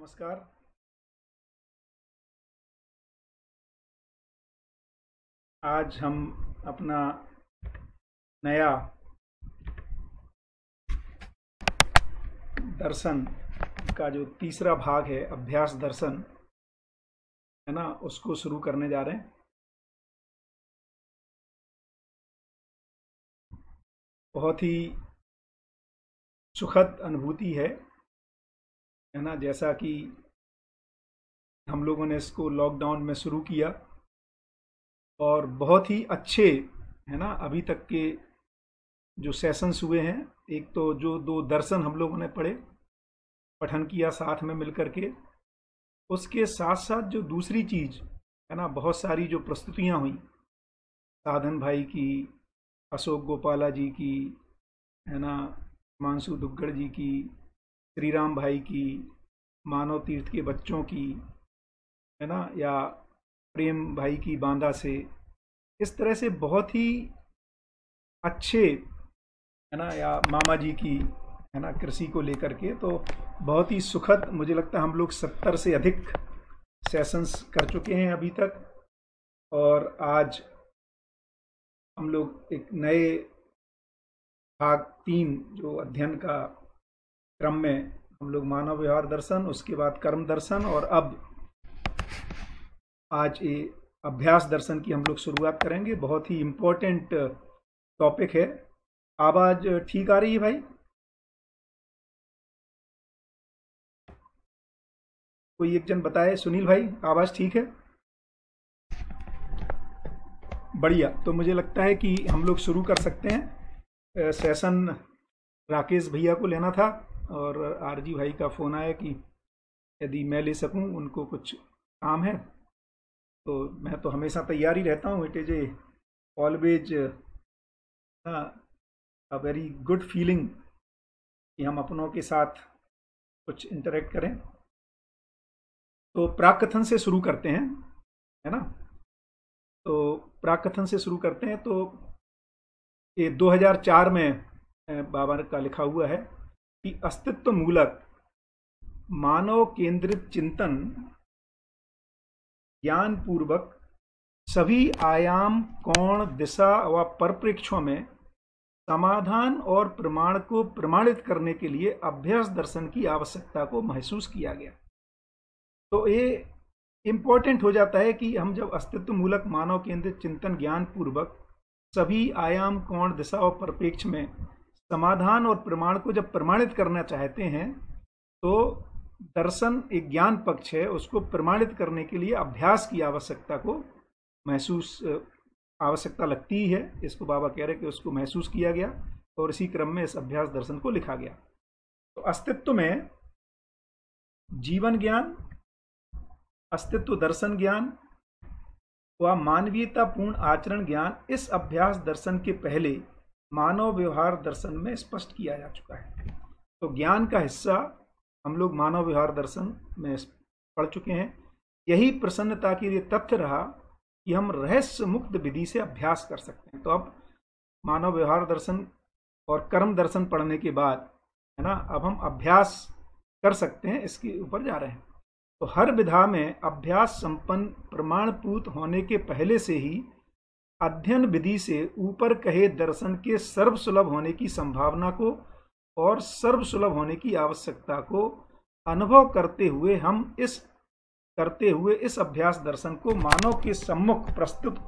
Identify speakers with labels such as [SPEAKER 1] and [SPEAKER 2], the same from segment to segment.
[SPEAKER 1] नमस्कार। आज हम अपना नया दर्शन का जो तीसरा भाग है, अभ्यास दर्शन है ना, उसको शुरू करने जा रहे हैं। बहुत ही सुखद अनुभूति है ना। जैसा कि हम लोगों ने इसको लॉकडाउन में शुरू किया और बहुत ही अच्छे है ना अभी तक के जो सेशंस हुए हैं। एक तो जो दो दर्शन हम लोगों ने पठन किया साथ में मिलकर के, उसके साथ साथ जो दूसरी चीज है ना, बहुत सारी जो प्रस्तुतियां हुई, साधन भाई की, अशोक गोपाला जी की, है ना, हिमांशु दुग्गड़ जी की, श्री राम भाई की, मानव तीर्थ के बच्चों की, है ना, या प्रेम भाई की बांदा से, इस तरह से बहुत ही अच्छे है ना, या मामा जी की है ना, कृषि को लेकर के। तो बहुत ही सुखद, मुझे लगता है हम लोग 70 से अधिक सेशंस कर चुके हैं अभी तक। और आज हम लोग एक नए भाग 3 जो अध्ययन का क्रम में, हम लोग मानव व्यवहार दर्शन, उसके बाद कर्म दर्शन, और अब आज ये अभ्यास दर्शन की हम लोग शुरुआत करेंगे। बहुत ही इम्पोर्टेंट टॉपिक है। आवाज ठीक आ रही है भाई? कोई एक जन बताए। सुनील भाई, आवाज ठीक है? बढ़िया। तो मुझे लगता है कि हम लोग शुरू कर सकते हैं। सेशन राकेश भैया को लेना था और आरजी भाई का फ़ोन आया कि यदि मैं ले सकूं, उनको कुछ काम है। तो मैं तो हमेशा तैयार ही रहता हूँ। It is a always a very good feeling कि हम अपनों के साथ कुछ इंटरेक्ट करें। तो प्राक कथन से शुरू करते हैं, है ना। तो प्राक कथन से शुरू करते हैं। तो ये 2004 में बाबा का लिखा हुआ है कि अस्तित्व मूलक मानव केंद्रित चिंतन ज्ञान पूर्वक सभी आयाम, कोण, दिशा व परिप्रेक्ष्यों में समाधान और प्रमाण को प्रमाणित करने के लिए अभ्यास दर्शन की आवश्यकता को महसूस किया गया। तो ये इम्पोर्टेंट हो जाता है कि हम जब अस्तित्व मूलक मानव केंद्रित चिंतन ज्ञान पूर्वक सभी आयाम, कोण, दिशा और परिप्रेक्ष्य में समाधान और प्रमाण को जब प्रमाणित करना चाहते हैं, तो दर्शन एक ज्ञान पक्ष है, उसको प्रमाणित करने के लिए अभ्यास की आवश्यकता को महसूस आवश्यकता लगती है। इसको बाबा कह रहे कि उसको महसूस किया गया और इसी क्रम में इस अभ्यास दर्शन को लिखा गया। तो अस्तित्व में जीवन ज्ञान, अस्तित्व दर्शन ज्ञान व मानवीयतापूर्ण आचरण ज्ञान इस अभ्यास दर्शन के पहले मानव व्यवहार दर्शन में स्पष्ट किया जा चुका है। तो ज्ञान का हिस्सा हम लोग मानव व्यवहार दर्शन में पढ़ चुके हैं। यही प्रसन्नता के लिए तथ्य रहा कि हम रहस्य मुक्त विधि से अभ्यास कर सकते हैं। तो अब मानव व्यवहार दर्शन और कर्म दर्शन पढ़ने के बाद, है ना, अब हम अभ्यास कर सकते हैं, इसके ऊपर जा रहे हैं। तो हर विधा में अभ्यास संपन्न प्रमाणभूत होने के पहले से ही अध्ययन विधि से ऊपर कहे दर्शन के सर्वसुलभ होने की संभावना को और सर्वसुलभ होने की आवश्यकता को अनुभव करते हुए इस अभ्यास दर्शन को मानव के सम्मुख प्रस्तुत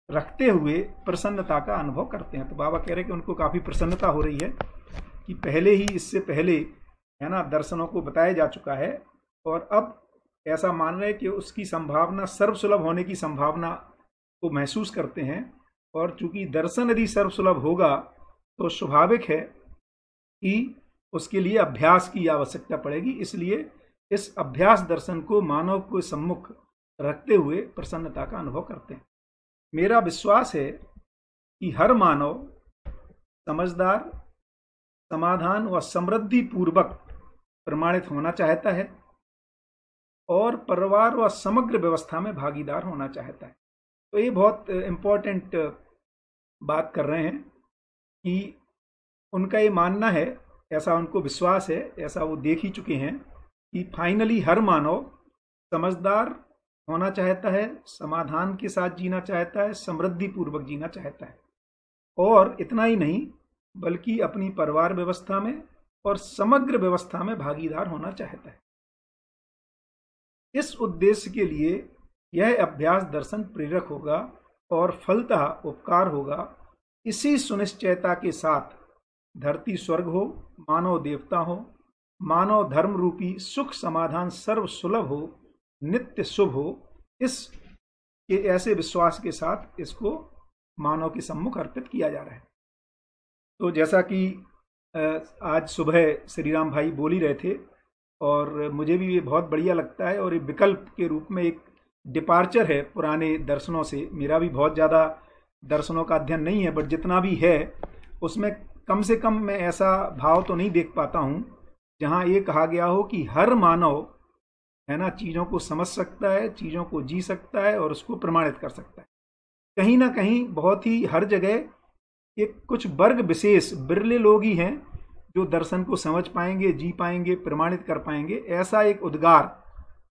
[SPEAKER 1] रखते हुए प्रसन्नता का अनुभव करते हैं। तो बाबा कह रहे हैं कि उनको काफी प्रसन्नता हो रही है कि पहले ही, इससे पहले, है ना, दर्शनों को बताया जा चुका है और अब ऐसा मान रहे हैं कि उसकी संभावना, सर्वसुलभ होने की संभावना को महसूस करते हैं। और चूंकि दर्शन यदि सर्वसुलभ होगा तो स्वाभाविक है कि उसके लिए अभ्यास की आवश्यकता पड़ेगी। इसलिए इस अभ्यास दर्शन को मानव को सम्मुख रखते हुए प्रसन्नता का अनुभव करते हैं। मेरा विश्वास है कि हर मानव समझदार, समाधान व समृद्धि पूर्वक प्रमाणित होना चाहता है और परिवार व समग्र व्यवस्था में भागीदार होना चाहता है। तो ये बहुत इम्पोर्टेंट बात कर रहे हैं कि उनका ये मानना है, ऐसा उनको विश्वास है, ऐसा वो देख ही चुके हैं कि फाइनली हर मानव समझदार होना चाहता है, समाधान के साथ जीना चाहता है, समृद्धि पूर्वक जीना चाहता है, और इतना ही नहीं बल्कि अपनी परिवार व्यवस्था में और समग्र व्यवस्था में भागीदार होना चाहता है। इस उद्देश्य के लिए यह अभ्यास दर्शन प्रेरक होगा और फलतः उपकार होगा। इसी सुनिश्चयता के साथ धरती स्वर्ग हो, मानव देवता हो, मानव धर्म रूपी सुख समाधान सर्व सुलभ हो, नित्य शुभ हो, इस के ऐसे विश्वास के साथ इसको मानव के सम्मुख अर्पित किया जा रहा है। तो जैसा कि आज सुबह श्री राम भाई बोल ही रहे थे, और मुझे भी ये बहुत बढ़िया लगता है, और ये विकल्प के रूप में एक डिपार्चर है पुराने दर्शनों से। मेरा भी बहुत ज़्यादा दर्शनों का अध्ययन नहीं है, बट जितना भी है उसमें कम से कम मैं ऐसा भाव तो नहीं देख पाता हूँ जहाँ ये कहा गया हो कि हर मानव है ना चीज़ों को समझ सकता है, चीज़ों को जी सकता है और उसको प्रमाणित कर सकता है। कहीं ना कहीं बहुत ही हर जगह एक कुछ वर्ग विशेष बिरले लोग ही हैं जो दर्शन को समझ पाएंगे, जी पाएंगे, प्रमाणित कर पाएंगे, ऐसा एक उद्गार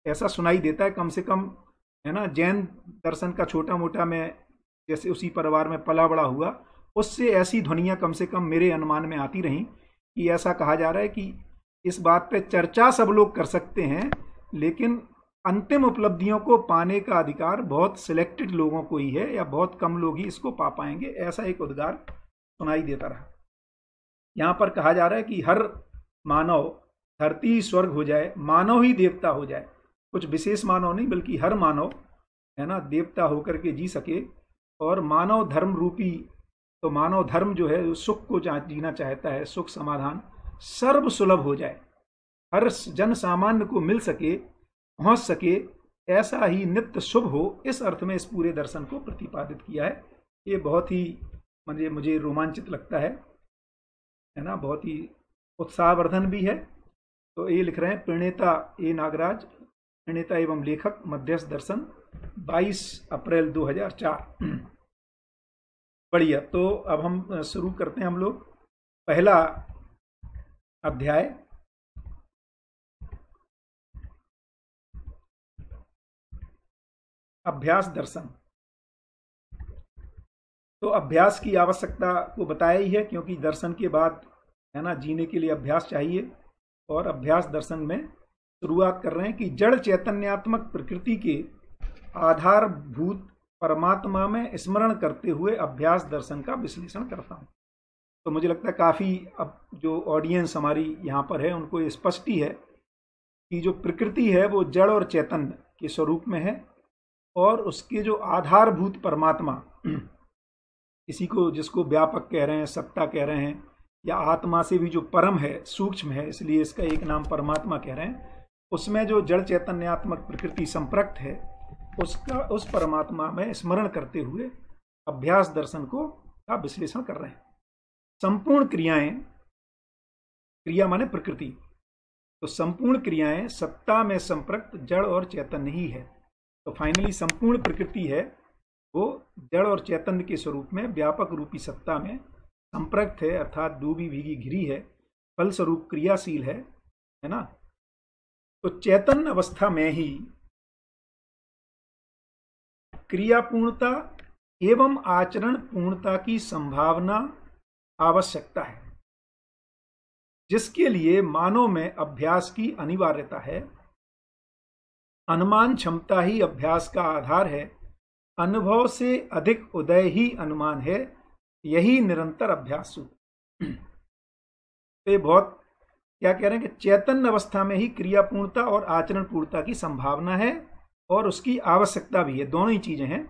[SPEAKER 1] ऐसा सुनाई देता है। कम से कम है ना, जैन दर्शन का छोटा मोटा मैं जैसे उसी परिवार में पला बड़ा हुआ, उससे ऐसी ध्वनियाँ कम से कम मेरे अनुमान में आती रहीं कि ऐसा कहा जा रहा है कि इस बात पे चर्चा सब लोग कर सकते हैं, लेकिन अंतिम उपलब्धियों को पाने का अधिकार बहुत सिलेक्टेड लोगों को ही है, या बहुत कम लोग ही इसको पा पाएंगे। ऐसा एक उद्गार सुनाई देता रहा। यहाँ पर कहा जा रहा है कि हर मानव धरती स्वर्ग हो जाए, मानव ही देवता हो जाए, कुछ विशेष मानव नहीं बल्कि हर मानव है ना देवता होकर के जी सके, और मानव धर्म रूपी, तो मानव धर्म जो है सुख को जीना चाहता है, सुख समाधान सर्व सुलभ हो जाए, हर जन सामान्य को मिल सके, पहुंच सके, ऐसा ही नित्य शुभ हो। इस अर्थ में इस पूरे दर्शन को प्रतिपादित किया है। ये बहुत ही मुझे रोमांचित लगता है ना, बहुत ही उत्साहवर्धन भी है। तो ये लिख रहे हैं प्रणेता ए नागराज, प्रणेता एवं लेखक, मध्यस्थ दर्शन, 22 अप्रैल 2004। बढ़िया। तो अब हम शुरू करते हैं हम लोग पहला अध्याय। अभ्यास दर्शन। तो अभ्यास की आवश्यकता को बताया ही है, क्योंकि दर्शन के बाद है ना जीने के लिए अभ्यास चाहिए। और अभ्यास दर्शन में शुरुआत कर रहे हैं कि जड़ चैतन्यात्मक प्रकृति के आधारभूत परमात्मा में स्मरण करते हुए अभ्यास दर्शन का विश्लेषण करता हूँ। तो मुझे लगता है काफ़ी अब जो ऑडियंस हमारी यहाँ पर है उनको ये स्पष्ट ही है कि जो प्रकृति है वो जड़ और चैतन्य के स्वरूप में है, और उसके जो आधारभूत परमात्मा, इसी को जिसको व्यापक कह रहे हैं, सत्ता कह रहे हैं, या आत्मा से भी जो परम है, सूक्ष्म है, इसलिए इसका एक नाम परमात्मा कह रहे हैं, उसमें जो जड़ चैतन्यात्मक प्रकृति संप्रक्त है, उस परमात्मा में स्मरण करते हुए अभ्यास दर्शन का विश्लेषण कर रहे हैं। संपूर्ण क्रियाएं, क्रिया माने प्रकृति, तो संपूर्ण क्रियाएं सत्ता में संप्रक्त जड़ और चैतन्य ही है। तो फाइनली संपूर्ण प्रकृति है वो जड़ और चैतन्य के स्वरूप में व्यापक रूपी सत्ता में संप्रक्त है, अर्थात डूबी भीगी घिरी है, फलस्वरूप क्रियाशील है ना। तो चैतन्य अवस्था में ही क्रियापूर्णता एवं आचरण पूर्णता की संभावना आवश्यकता है, जिसके लिए मानव में अभ्यास की अनिवार्यता है। अनुमान क्षमता ही अभ्यास का आधार है, अनुभव से अधिक उदय ही अनुमान है, यही निरंतर अभ्यास सूत्र। तो ये बहुत क्या कह रहे हैं कि चैतन्य अवस्था में ही क्रियापूर्णता और आचरण पूर्णता की संभावना है, और उसकी आवश्यकता भी है, दोनों ही चीजें हैं।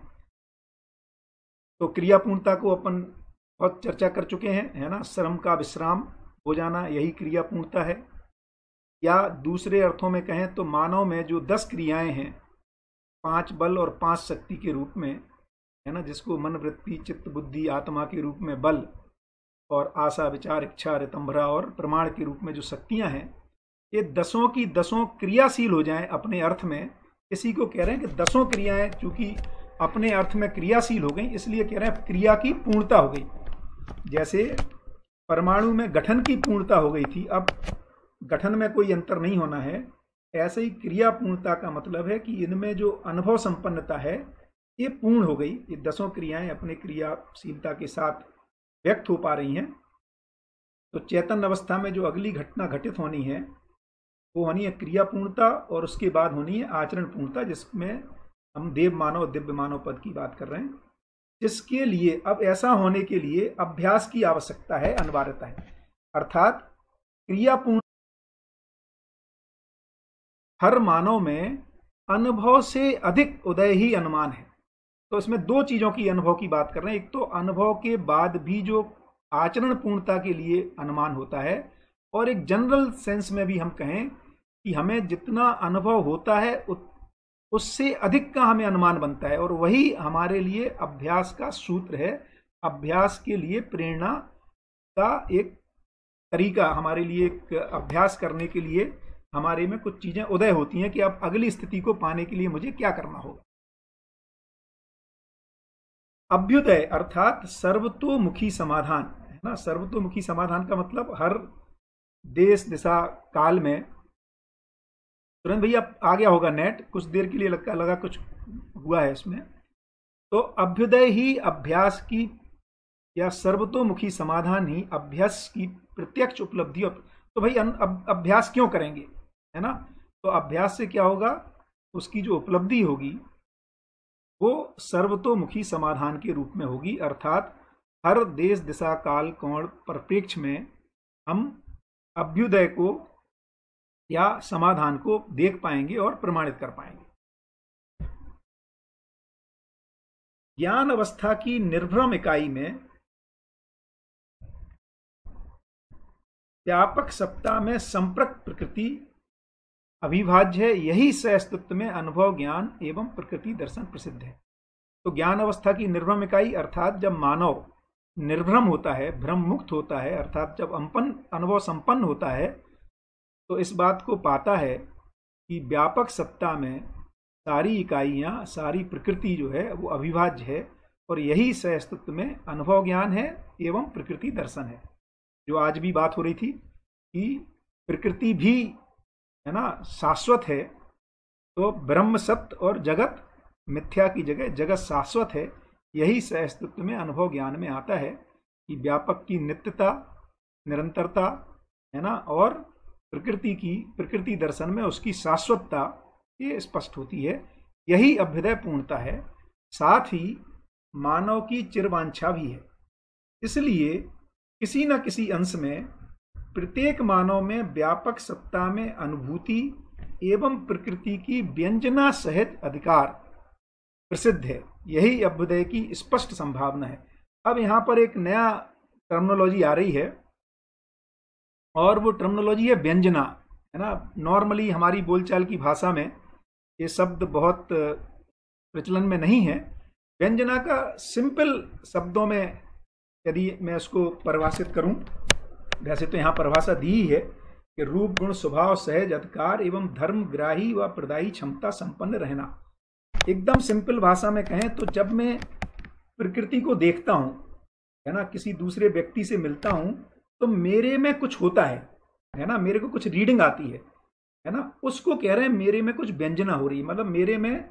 [SPEAKER 1] तो क्रियापूर्णता को अपन बहुत चर्चा कर चुके हैं, है ना, श्रम का विश्राम हो जाना, यही क्रियापूर्णता है। या दूसरे अर्थों में कहें तो मानव में जो 10 क्रियाएं हैं, 5 बल और 5 शक्ति के रूप में, है ना, जिसको मन, वृत्ति, चित्त, बुद्धि, आत्मा के रूप में बल, और आशा, विचार, इच्छा, रितंभरा और प्रमाण के रूप में जो शक्तियां हैं, ये 10 की 10 क्रियाशील हो जाएं अपने अर्थ में। इसी को कह रहे हैं कि 10 क्रियाएं चूंकि अपने अर्थ में क्रियाशील हो गई, इसलिए कह रहे हैं क्रिया की पूर्णता हो गई। जैसे परमाणु में गठन की पूर्णता हो गई थी, अब गठन में कोई अंतर नहीं होना है, ऐसे ही क्रियापूर्णता का मतलब है कि इनमें जो अनुभव संपन्नता है ये पूर्ण हो गई, ये 10 क्रियाएं अपने क्रियाशीलता के साथ व्यक्त हो पा रही हैं। तो चेतन अवस्था में जो अगली घटना घटित होनी है वो होनी है क्रियापूर्णता, और उसके बाद होनी है आचरण पूर्णता, जिसमें हम देव मानव दिव्य मानव पद की बात कर रहे हैं, जिसके लिए अब ऐसा होने के लिए अभ्यास की आवश्यकता है, अनिवार्यता है। अर्थात क्रियापूर्ण हर मानव में अनुभव से अधिक उदय ही अनुमान है। तो इसमें दो चीजों की अनुभव की बात कर रहे हैं, एक तो अनुभव के बाद भी जो आचरण पूर्णता के लिए अनुमान होता है, और एक जनरल सेंस में भी हम कहें कि हमें जितना अनुभव होता है उससे अधिक का हमें अनुमान बनता है, और वही हमारे लिए अभ्यास का सूत्र है। अभ्यास के लिए प्रेरणा का एक तरीका, हमारे लिए एक अभ्यास करने के लिए हमारे में कुछ चीजें उदय होती हैं कि अब अगली स्थिति को पाने के लिए मुझे क्या करना होगा। अभ्युदय अर्थात सर्वतोमुखी समाधान है ना। सर्वतोमुखी समाधान का मतलब हर देश दिशा काल में, तुरंत भैया आ गया होगा नेट, कुछ देर के लिए लगा कुछ हुआ है इसमें। तो अभ्युदय ही अभ्यास की या सर्वतोमुखी समाधान ही अभ्यास की प्रत्यक्ष उपलब्धि। तो भाई अभ्यास क्यों करेंगे, है ना। तो अभ्यास से क्या होगा, उसकी जो उपलब्धि होगी वो सर्वतोमुखी समाधान के रूप में होगी। अर्थात हर देश दिशा काल कोण परिप्रेक्ष्य में हम अभ्युदय को या समाधान को देख पाएंगे और प्रमाणित कर पाएंगे। ज्ञान अवस्था की निर्भ्रम इकाई में व्यापक सत्ता में संप्रक्त प्रकृति अविभाज्य है, यही सहअस्तित्व में अनुभव ज्ञान एवं प्रकृति दर्शन प्रसिद्ध है। तो ज्ञान अवस्था की निर्भ्रम इकाई अर्थात जब मानव निर्भ्रम होता है, भ्रम मुक्त होता है, अर्थात जब अनुभव संपन्न होता है, तो इस बात को पाता है कि व्यापक सत्ता में सारी इकाइयां, सारी प्रकृति जो है वो अविभाज्य है, और यही सहअस्तित्व में अनुभव ज्ञान है एवं प्रकृति दर्शन है। जो आज भी बात हो रही थी कि प्रकृति भी, है ना, शाश्वत है, तो ब्रह्म सत्य और जगत मिथ्या की जगह जगत शाश्वत है। यही सहअस्तित्व में अनुभव ज्ञान में आता है कि व्यापक की नित्यता, निरंतरता, है ना, और प्रकृति दर्शन में उसकी शाश्वतता ये स्पष्ट होती है। यही अभ्युदय पूर्णता है, साथ ही मानव की चिरवांछा भी है। इसलिए किसी न किसी अंश में प्रत्येक मानव में व्यापक सत्ता में अनुभूति एवं प्रकृति की व्यंजना सहित अधिकार प्रसिद्ध है। यही अभ्युदय की स्पष्ट संभावना है। अब यहां पर एक नया टर्मिनोलॉजी आ रही है, और वो टर्मिनोलॉजी है व्यंजना, है ना। नॉर्मली हमारी बोलचाल की भाषा में ये शब्द बहुत प्रचलन में नहीं है। व्यंजना का सिंपल शब्दों में यदि मैं इसको परिभाषित करूं, वैसे तो यहाँ परिभाषा दी ही है कि रूप गुण स्वभाव सहज अधिकार एवं धर्मग्राही व प्रदायी क्षमता संपन्न रहना। एकदम सिंपल भाषा में कहें तो जब मैं प्रकृति को देखता हूं, है ना, किसी दूसरे व्यक्ति से मिलता हूं, तो मेरे में कुछ होता है ना, मेरे को कुछ रीडिंग आती है ना, उसको कह रहे हैं मेरे में कुछ व्यंजना हो रही है। मतलब मेरे में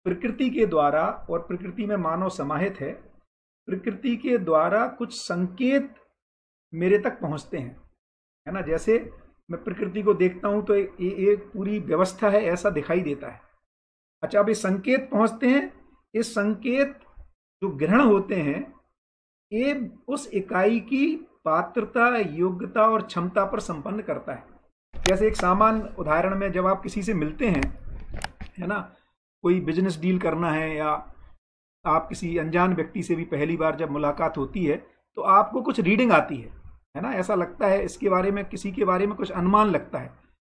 [SPEAKER 1] प्रकृति के द्वारा, और प्रकृति में मानव समाहित है, प्रकृति के द्वारा कुछ संकेत मेरे तक पहुंचते हैं, है ना। जैसे मैं प्रकृति को देखता हूं तो एक पूरी व्यवस्था है ऐसा दिखाई देता है। अच्छा, अब ये संकेत पहुंचते हैं, ये संकेत जो ग्रहण होते हैं ये उस इकाई की पात्रता, योग्यता और क्षमता पर संपन्न करता है। जैसे एक सामान्य उदाहरण में, जब आप किसी से मिलते हैं, है ना, कोई बिजनेस डील करना है, या आप किसी अनजान व्यक्ति से भी पहली बार जब मुलाकात होती है, तो आपको कुछ रीडिंग आती है ना, ऐसा लगता है इसके बारे में, किसी के बारे में कुछ अनुमान लगता है।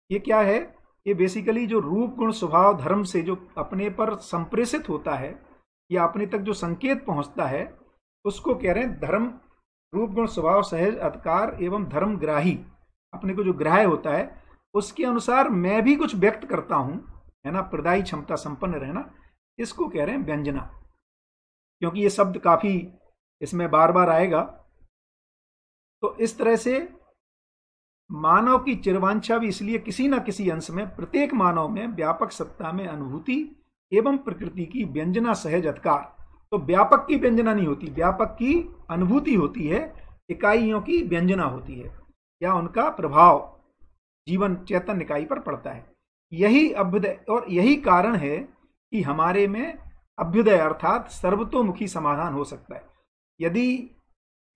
[SPEAKER 1] ये क्या है, ये बेसिकली जो रूप गुण स्वभाव धर्म से जो अपने पर संप्रेषित होता है या अपने तक जो संकेत पहुंचता है, उसको कह रहे हैं धर्म, रूप गुण स्वभाव सहज अधिकार एवं धर्मग्राही। अपने को जो ग्राह्य होता है उसके अनुसार मैं भी कुछ व्यक्त करता हूं, है ना, प्रदायी क्षमता संपन्न रहना, इसको कह रहे हैं व्यंजना। क्योंकि ये शब्द काफी इसमें बार बार आएगा, तो इस तरह से मानव की चिरवांछा भी इसलिए किसी न किसी अंश में प्रत्येक मानव में व्यापक सत्ता में अनुभूति एवं प्रकृति की व्यंजना सहज अधिकार। तो व्यापक की व्यंजना नहीं होती, व्यापक की अनुभूति होती है, इकाइयों की व्यंजना होती है या उनका प्रभाव जीवन चेतन इकाई पर पड़ता है। यही अभ्युदय और यही कारण है कि हमारे में अभ्युदय अर्थात सर्वतोमुखी समाधान हो सकता है। यदि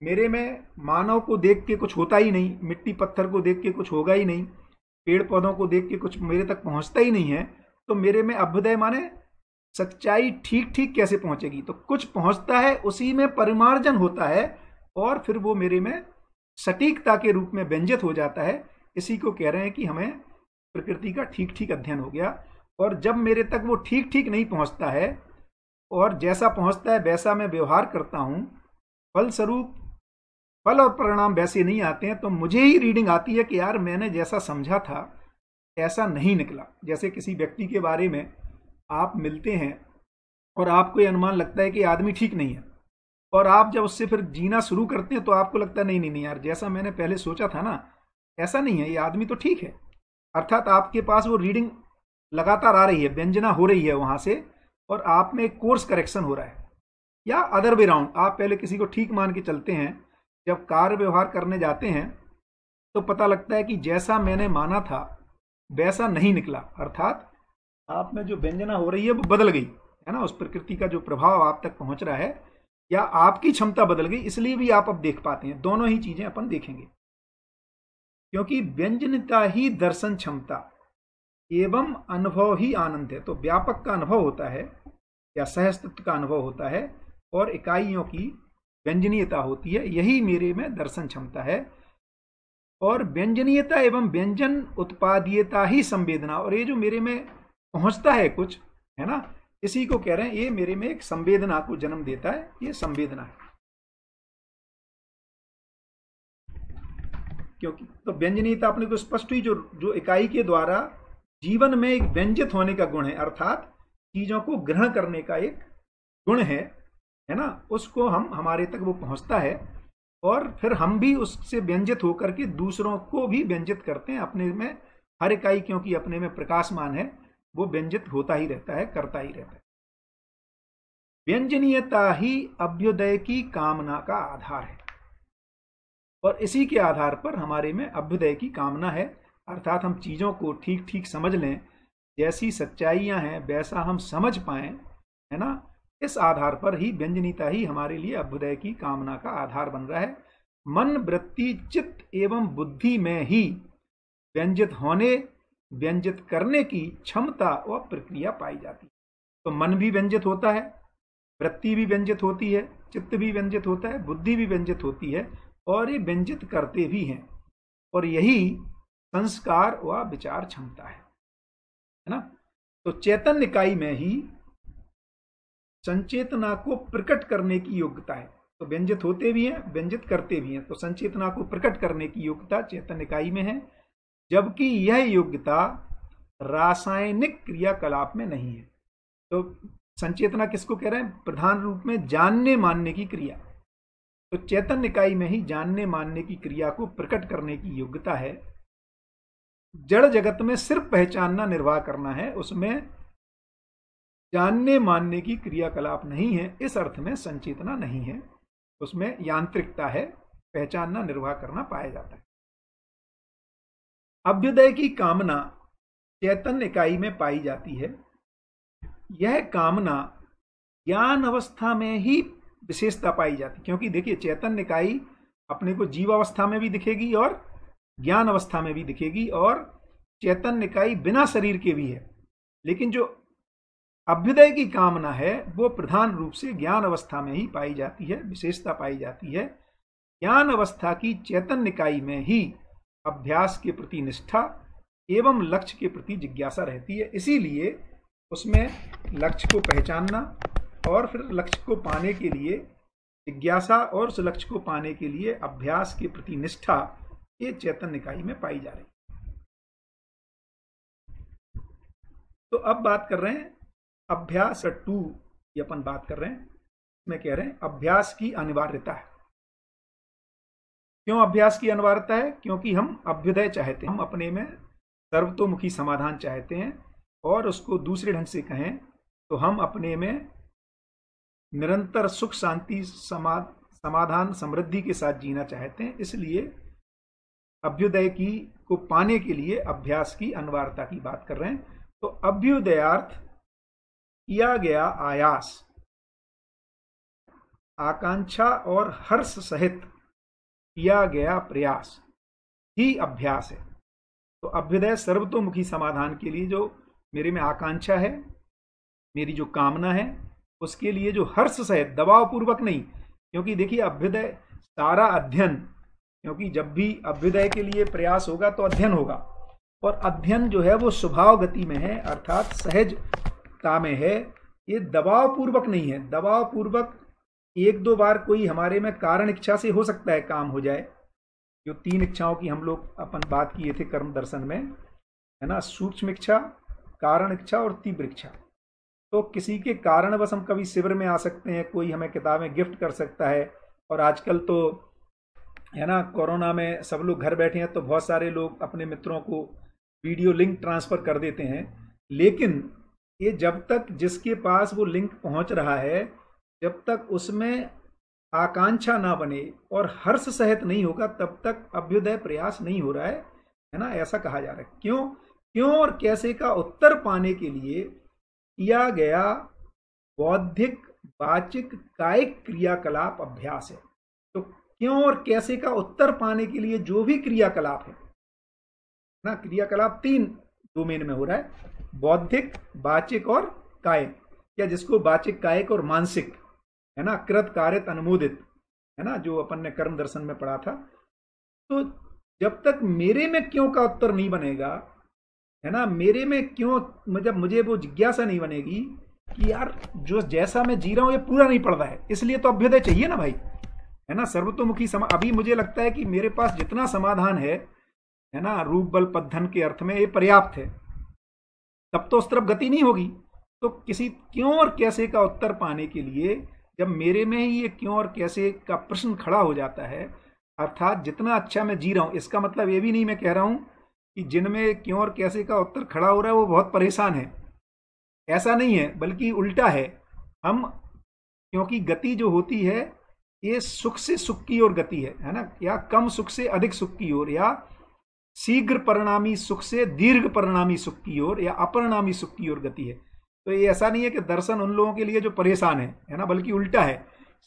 [SPEAKER 1] मेरे में मानव को देख के कुछ होता ही नहीं, मिट्टी पत्थर को देख के कुछ होगा ही नहीं, पेड़ पौधों को देख के कुछ मेरे तक पहुंचता ही नहीं है, तो मेरे में अभ्युदय माने सच्चाई ठीक ठीक कैसे पहुंचेगी? तो कुछ पहुंचता है, उसी में परिमार्जन होता है और फिर वो मेरे में सटीकता के रूप में व्यंजित हो जाता है। इसी को कह रहे हैं कि हमें प्रकृति का ठीक ठीक अध्ययन हो गया। और जब मेरे तक वो ठीक ठीक नहीं पहुंचता है और जैसा पहुंचता है वैसा मैं व्यवहार करता हूं, फलस्वरूप फल और परिणाम वैसे नहीं आते हैं, तो मुझे ही रीडिंग आती है कि यार मैंने जैसा समझा था ऐसा नहीं निकला। जैसे किसी व्यक्ति के बारे में आप मिलते हैं और आपको ये अनुमान लगता है कि आदमी ठीक नहीं है, और आप जब उससे फिर जीना शुरू करते हैं तो आपको लगता है नहीं नहीं नहीं यार, जैसा मैंने पहले सोचा था ना ऐसा नहीं है, ये आदमी तो ठीक है। अर्थात आपके पास वो रीडिंग लगातार आ रही है, व्यंजना हो रही है वहां से, और आप में एक कोर्स करेक्शन हो रहा है। या अदर वे राउंड, आप पहले किसी को ठीक मान के चलते हैं, जब कार्य व्यवहार करने जाते हैं तो पता लगता है कि जैसा मैंने माना था वैसा नहीं निकला। अर्थात आप में जो व्यंजना हो रही है वो बदल गई है ना, उस प्रकृति का जो प्रभाव आप तक पहुंच रहा है, या आपकी क्षमता बदल गई, इसलिए भी आप अब देख पाते हैं। दोनों ही चीजें अपन देखेंगे, क्योंकि व्यंजनता ही दर्शन क्षमता एवं अनुभव ही आनंद है। तो व्यापक का अनुभव होता है या सहस्तित्व का अनुभव होता है, और इकाइयों की व्यंजनीयता होती है, यही मेरे में दर्शन क्षमता है। और व्यंजनीयता एवं व्यंजन उत्पादीयता ही संवेदना, और ये जो मेरे में पहुंचता है कुछ है ना, इसी को कह रहे हैं ये मेरे में एक संवेदना को जन्म देता है, ये संवेदना है। क्योंकि तो व्यंजनीयता अपने को स्पष्ट हुई, जो जो इकाई के द्वारा जीवन में एक व्यंजित होने का गुण है, अर्थात चीजों को ग्रहण करने का एक गुण है ना, उसको हम हमारे तक वो पहुंचता है, और फिर हम भी उससे व्यंजित होकर के दूसरों को भी व्यंजित करते हैं अपने में। हर इकाई क्योंकि अपने में प्रकाशमान है, वो व्यंजित होता ही रहता है, करता ही रहता है। व्यंजनीयता ही अभ्युदय की कामना का आधार है, और इसी के आधार पर हमारे में अभ्युदय की कामना है। अर्थात हम चीजों को ठीक ठीक समझ लें, जैसी सच्चाइयां हैं वैसा हम समझ पाए, है ना। इस आधार पर ही व्यंजनीयता ही हमारे लिए अभ्युदय की कामना का आधार बन रहा है। मन, वृत्ति, चित्त एवं बुद्धि में ही व्यंजित होने, व्यंजित करने की क्षमता व प्रक्रिया पाई जाती है। तो मन भी व्यंजित होता है, वृत्ति भी व्यंजित होती है, चित्त भी व्यंजित होता है, बुद्धि भी व्यंजित होती है, और ये व्यंजित करते भी हैं। और यही संस्कार व विचार क्षमता है ना। तो चैतन्य इकाई में ही संचेतना को प्रकट करने की योग्यता है। तो व्यंजित होते भी हैं, व्यंजित करते भी हैं, तो संचेतना को प्रकट करने की योग्यता चैतन्य इकाई में है, जबकि यह योग्यता रासायनिक क्रियाकलाप में नहीं है। तो संचेतना किसको कह रहे हैं? प्रधान रूप में जानने मानने की क्रिया। तो चैतन्य इकाई में ही जानने मानने की क्रिया को प्रकट करने की योग्यता है। जड़ जगत में सिर्फ पहचानना निर्वाह करना है, उसमें जानने मानने की क्रियाकलाप नहीं है। इस अर्थ में संचेतना नहीं है, उसमें यांत्रिकता है, पहचानना निर्वाह करना पाया जाता है। अभ्युदय की कामना चैतन्य इकाई में पाई जाती है। यह कामना ज्ञान अवस्था में ही विशेषता पाई जाती है, क्योंकि देखिए चैतन्य इकाई अपने को जीव अवस्था में भी दिखेगी और ज्ञान अवस्था में भी दिखेगी, और चैतन्य इकाई बिना शरीर के भी है। लेकिन जो अभ्युदय की कामना है वो प्रधान रूप से ज्ञान अवस्था में ही पाई जाती है, विशेषता पाई जाती है। ज्ञान अवस्था की चैतन्य इकाई में ही अभ्यास के प्रति निष्ठा एवं लक्ष्य के प्रति जिज्ञासा रहती है। इसीलिए उसमें लक्ष्य को पहचानना और फिर लक्ष्य को पाने के लिए जिज्ञासा और उस लक्ष्य को पाने के लिए अभ्यास के प्रति निष्ठा, ये चैतन्य इकाई में पाई जा रही है। तो अब बात कर रहे हैं अभ्यास 2 की अपन बात कर रहे हैं। इसमें कह रहे हैं अभ्यास की अनिवार्यता है। क्यों अभ्यास की अनिवार्यता है? क्योंकि हम अभ्युदय चाहते हैं, हम अपने में सर्वतोमुखी समाधान चाहते हैं, और उसको दूसरे ढंग से कहें तो हम अपने में निरंतर सुख शांति समाधान समृद्धि के साथ जीना चाहते हैं। इसलिए अभ्युदय की को पाने के लिए अभ्यास की अनिवार्यता की बात कर रहे हैं। तो अभ्युदयार्थ किया गया आयास, आकांक्षा और हर्ष सहित किया गया प्रयास ही अभ्यास है। तो अभ्युदय सर्वतोमुखी समाधान के लिए जो मेरे में आकांक्षा है, मेरी जो कामना है, उसके लिए जो हर्ष सहित, दबाव पूर्वक नहीं, क्योंकि देखिए अभ्युदय सारा अध्ययन, क्योंकि जब भी अभ्युदय के लिए प्रयास होगा तो अध्ययन होगा, और अध्ययन जो है वो स्वभाव गति में है, अर्थात सहजता में है। ये दबाव पूर्वक नहीं है। दबाव पूर्वक एक दो बार कोई हमारे में कारण इच्छा से हो सकता है काम हो जाए, जो 3 इच्छाओं की हम लोग अपन बात किए थे कर्म दर्शन में, है ना, सूक्ष्म इच्छा, कारण इच्छा और तीव्र इच्छा। तो किसी के कारणवश हम कभी शिविर में आ सकते हैं, कोई हमें किताबें गिफ्ट कर सकता है, और आजकल तो है ना, कोरोना में सब लोग घर बैठे हैं तो बहुत सारे लोग अपने मित्रों को वीडियो लिंक ट्रांसफर कर देते हैं। लेकिन ये जब तक जिसके पास वो लिंक पहुंच रहा है, जब तक उसमें आकांक्षा ना बने और हर्ष सहित नहीं होगा, तब तक अभ्युदय प्रयास नहीं हो रहा है ना, ऐसा कहा जा रहा है। क्यों और कैसे का उत्तर पाने के लिए किया गया बौद्धिक, वाचिक, कायिक क्रियाकलाप अभ्यास है। तो क्यों और कैसे का उत्तर पाने के लिए जो भी क्रियाकलाप है ना, क्रियाकलाप 3 डोमेन में हो रहा है, बौद्धिक, वाचिक और कायिक, या जिसको वाचिक, कायिक और मानसिक, है ना, कृत, कारित, अनुमोदित, है ना, जो अपन ने कर्म दर्शन में पढ़ा था। तो जब तक मेरे में क्यों का उत्तर नहीं बनेगा, है ना, मेरे में क्यों, जब मुझे वो जिज्ञासा नहीं बनेगी कि यार जो जैसा मैं जी रहा हूं ये पूरा नहीं पड़ रहा है, इसलिए तो अभ्युदय चाहिए ना भाई, है ना, सर्वतोमुखी अभी मुझे लगता है कि मेरे पास जितना समाधान है ना, रूप बल पद्धन के अर्थ में ये पर्याप्त है, तब तो उस तरफ गति नहीं होगी। तो किसी क्यों और कैसे का उत्तर पाने के लिए जब मेरे में ही ये क्यों और कैसे का प्रश्न खड़ा हो जाता है, अर्थात जितना अच्छा मैं जी रहा हूं, इसका मतलब ये भी नहीं मैं कह रहा हूं कि जिनमें क्यों और कैसे का उत्तर खड़ा हो रहा है वो बहुत परेशान है, ऐसा नहीं है, बल्कि उल्टा है। हम, क्योंकि गति जो होती है ये सुख से सुख की ओर गति है ना, या कम सुख से अधिक सुख की ओर, या शीघ्र परिणामी सुख से दीर्घ परिणामी सुख की ओर, या अपरिणामी सुख की ओर गति है। तो ये ऐसा नहीं है कि दर्शन उन लोगों के लिए जो परेशान है ना, बल्कि उल्टा है।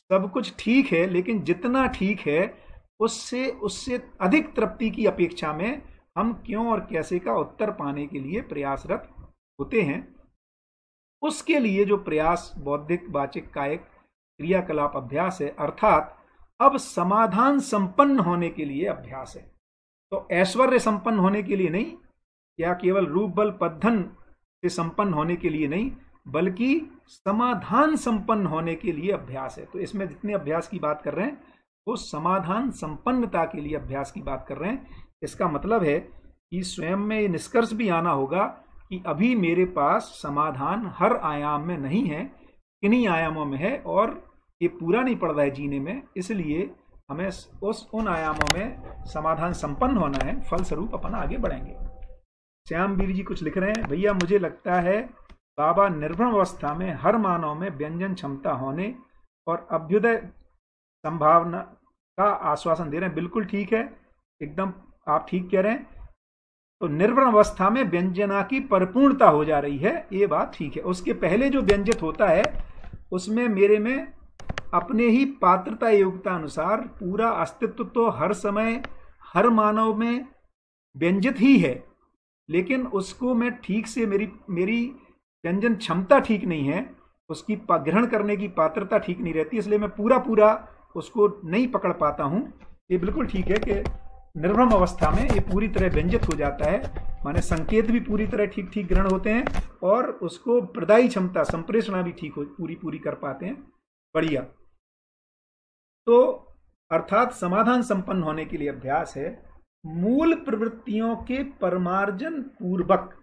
[SPEAKER 1] सब कुछ ठीक है, लेकिन जितना ठीक है उससे उससे अधिक तृप्ति की अपेक्षा में हम क्यों और कैसे का उत्तर पाने के लिए प्रयासरत होते हैं। उसके लिए जो प्रयास बौद्धिक, वाचिक, कायिक क्रियाकलाप अभ्यास है, अर्थात अब समाधान संपन्न होने के लिए अभ्यास है। तो ऐश्वर्य संपन्न होने के लिए नहीं, या केवल रूप बल पद्धन से संपन्न होने के लिए नहीं, बल्कि समाधान संपन्न होने के लिए अभ्यास है। तो इसमें जितने अभ्यास की बात कर रहे हैं वो समाधान संपन्नता के लिए अभ्यास की बात कर रहे हैं। इसका मतलब है कि स्वयं में ये निष्कर्ष भी आना होगा कि अभी मेरे पास समाधान हर आयाम में नहीं है, किन्हीं आयामों में है, और ये पूरा नहीं पड़ रहा है जीने में, इसलिए हमें उन आयामों में समाधान संपन्न होना है, फलस्वरूप अपन आगे बढ़ेंगे। श्याम वीर जी कुछ लिख रहे हैं, भैया मुझे लगता है बाबा निर्भ्रम अवस्था में हर मानव में व्यंजन क्षमता होने और अभ्युदय संभावना का आश्वासन दे रहे हैं। बिल्कुल ठीक है, एकदम आप ठीक कह रहे हैं। तो निर्भ्रम अवस्था में व्यंजना की परिपूर्णता हो जा रही है, ये बात ठीक है। उसके पहले जो व्यंजित होता है उसमें मेरे में अपने ही पात्रता योग्यता अनुसार पूरा अस्तित्व तो हर समय हर मानव में व्यंजित ही है, लेकिन उसको मैं ठीक से, मेरी व्यंजन क्षमता ठीक नहीं है, उसकी ग्रहण करने की पात्रता ठीक नहीं रहती, इसलिए मैं पूरा उसको नहीं पकड़ पाता हूं। ये बिल्कुल ठीक है कि निर्भ्रम अवस्था में ये पूरी तरह व्यंजित हो जाता है, माने संकेत भी पूरी तरह ठीक ठीक ग्रहण होते हैं, और उसको प्रदायी क्षमता, संप्रेषणा भी ठीक पूरी कर पाते हैं। बढ़िया। तो अर्थात समाधान संपन्न होने के लिए अभ्यास है मूल प्रवृत्तियों के परमार्जन पूर्वक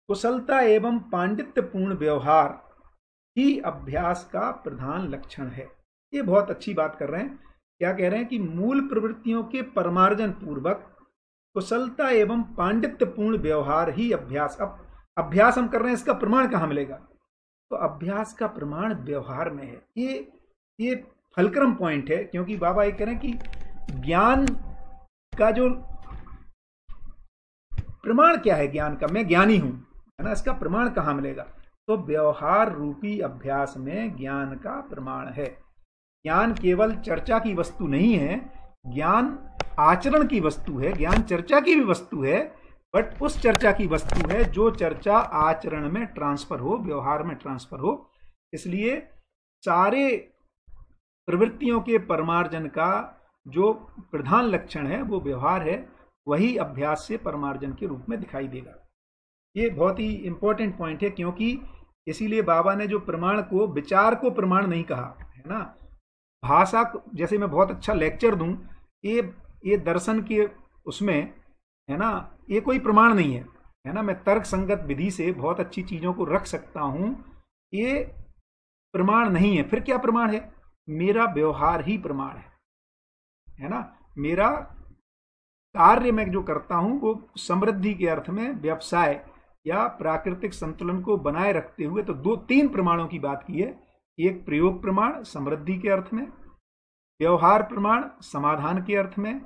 [SPEAKER 1] कुशलता एवं पांडित्यपूर्ण व्यवहार ही अभ्यास का प्रधान लक्षण है। ये बहुत अच्छी बात कर रहे हैं। क्या कह रहे हैं कि मूल प्रवृत्तियों के परमार्जन पूर्वक कुशलता एवं पांडित्यपूर्ण व्यवहार ही अभ्यास। अब अभ्यास हम कर रहे हैं, इसका प्रमाण कहाँ मिलेगा? तो अभ्यास का प्रमाण व्यवहार में है। ये फलक्रम पॉइंट है, क्योंकि बाबा ये कह रहे हैं कि ज्ञान का जो प्रमाण क्या है, ज्ञान का, मैं ज्ञानी हूं, है ना, इसका प्रमाण कहां मिलेगा? तो व्यवहार रूपी अभ्यास में ज्ञान का प्रमाण है। ज्ञान केवल चर्चा की वस्तु नहीं है, ज्ञान आचरण की वस्तु है, ज्ञान चर्चा की भी वस्तु है, बट उस चर्चा की वस्तु है जो चर्चा आचरण में ट्रांसफर हो, व्यवहार में ट्रांसफर हो। इसलिए सारे प्रवृत्तियों के परमार्जन का जो प्रधान लक्षण है वो व्यवहार है, वही अभ्यास से परमार्जन के रूप में दिखाई देगा। ये बहुत ही इंपॉर्टेंट पॉइंट है, क्योंकि इसीलिए बाबा ने जो प्रमाण को, विचार को प्रमाण नहीं कहा, है ना। भाषा, जैसे मैं बहुत अच्छा लेक्चर दूं, ये दर्शन के उसमें, है ना, ये कोई प्रमाण नहीं है ना। मैं तर्क संगत विधि से बहुत अच्छी चीजों को रख सकता हूं, ये प्रमाण नहीं है। फिर क्या प्रमाण है? मेरा व्यवहार ही प्रमाण है ना। मेरा कार्य मैं जो करता हूं वो समृद्धि के अर्थ में, व्यवसाय या प्राकृतिक संतुलन को बनाए रखते हुए, तो तीन प्रमाणों की बात की है। एक प्रयोग प्रमाण समृद्धि के अर्थ में, व्यवहार प्रमाण समाधान के अर्थ में,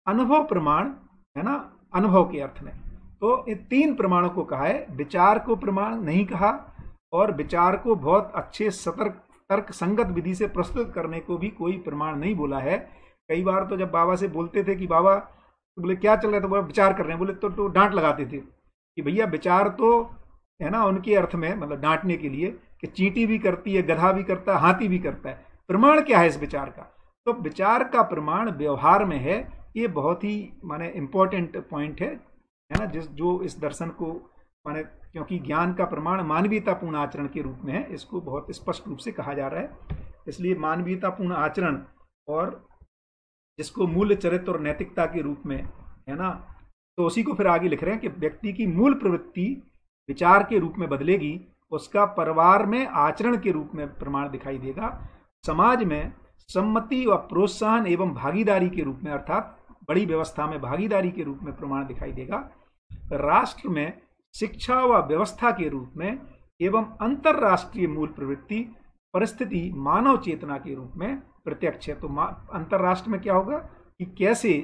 [SPEAKER 1] अनुभव प्रमाण, है ना, अनुभव के अर्थ में। तो ये तीन प्रमाणों को कहा है, विचार को प्रमाण नहीं कहा, और विचार को बहुत अच्छे सतर्क तर्क संगत विधि से प्रस्तुत करने को भी कोई प्रमाण नहीं बोला है। कई बार तो जब बाबा से बोलते थे कि बाबा, तो बोले क्या चल रहा है, तो बोला विचार कर रहे हैं, बोले तो डांट लगाते थे कि भैया विचार तो, है ना, उनके अर्थ में, मतलब डांटने के लिए, कि चींटी भी करती है, गधा भी करता है, हाथी भी करता है। प्रमाण क्या है इस विचार का? तो विचार का प्रमाण व्यवहार में है। ये बहुत ही माने इंपॉर्टेंट पॉइंट है ना, जो इस दर्शन को माने, क्योंकि ज्ञान का प्रमाण मानवीयतापूर्ण आचरण के रूप में है, इसको बहुत स्पष्ट रूप से कहा जा रहा है। इसलिए मानवीयतापूर्ण आचरण, और जिसको मूल्य, चरित्र और नैतिकता के रूप में, है ना, तो उसी को फिर आगे लिख रहे हैं कि व्यक्ति की मूल प्रवृत्ति विचार के रूप में बदलेगी, उसका परिवार में आचरण के रूप में प्रमाण दिखाई देगा, समाज में सम्मति व प्रोत्साहन एवं भागीदारी के रूप में, अर्थात बड़ी व्यवस्था में भागीदारी के रूप में प्रमाण दिखाई देगा, राष्ट्र में शिक्षा व व्यवस्था के रूप में, एवं अंतरराष्ट्रीय मूल प्रवृत्ति परिस्थिति मानव चेतना के रूप में प्रत्यक्ष है। तो अंतरराष्ट्र में क्या होगा कि कैसे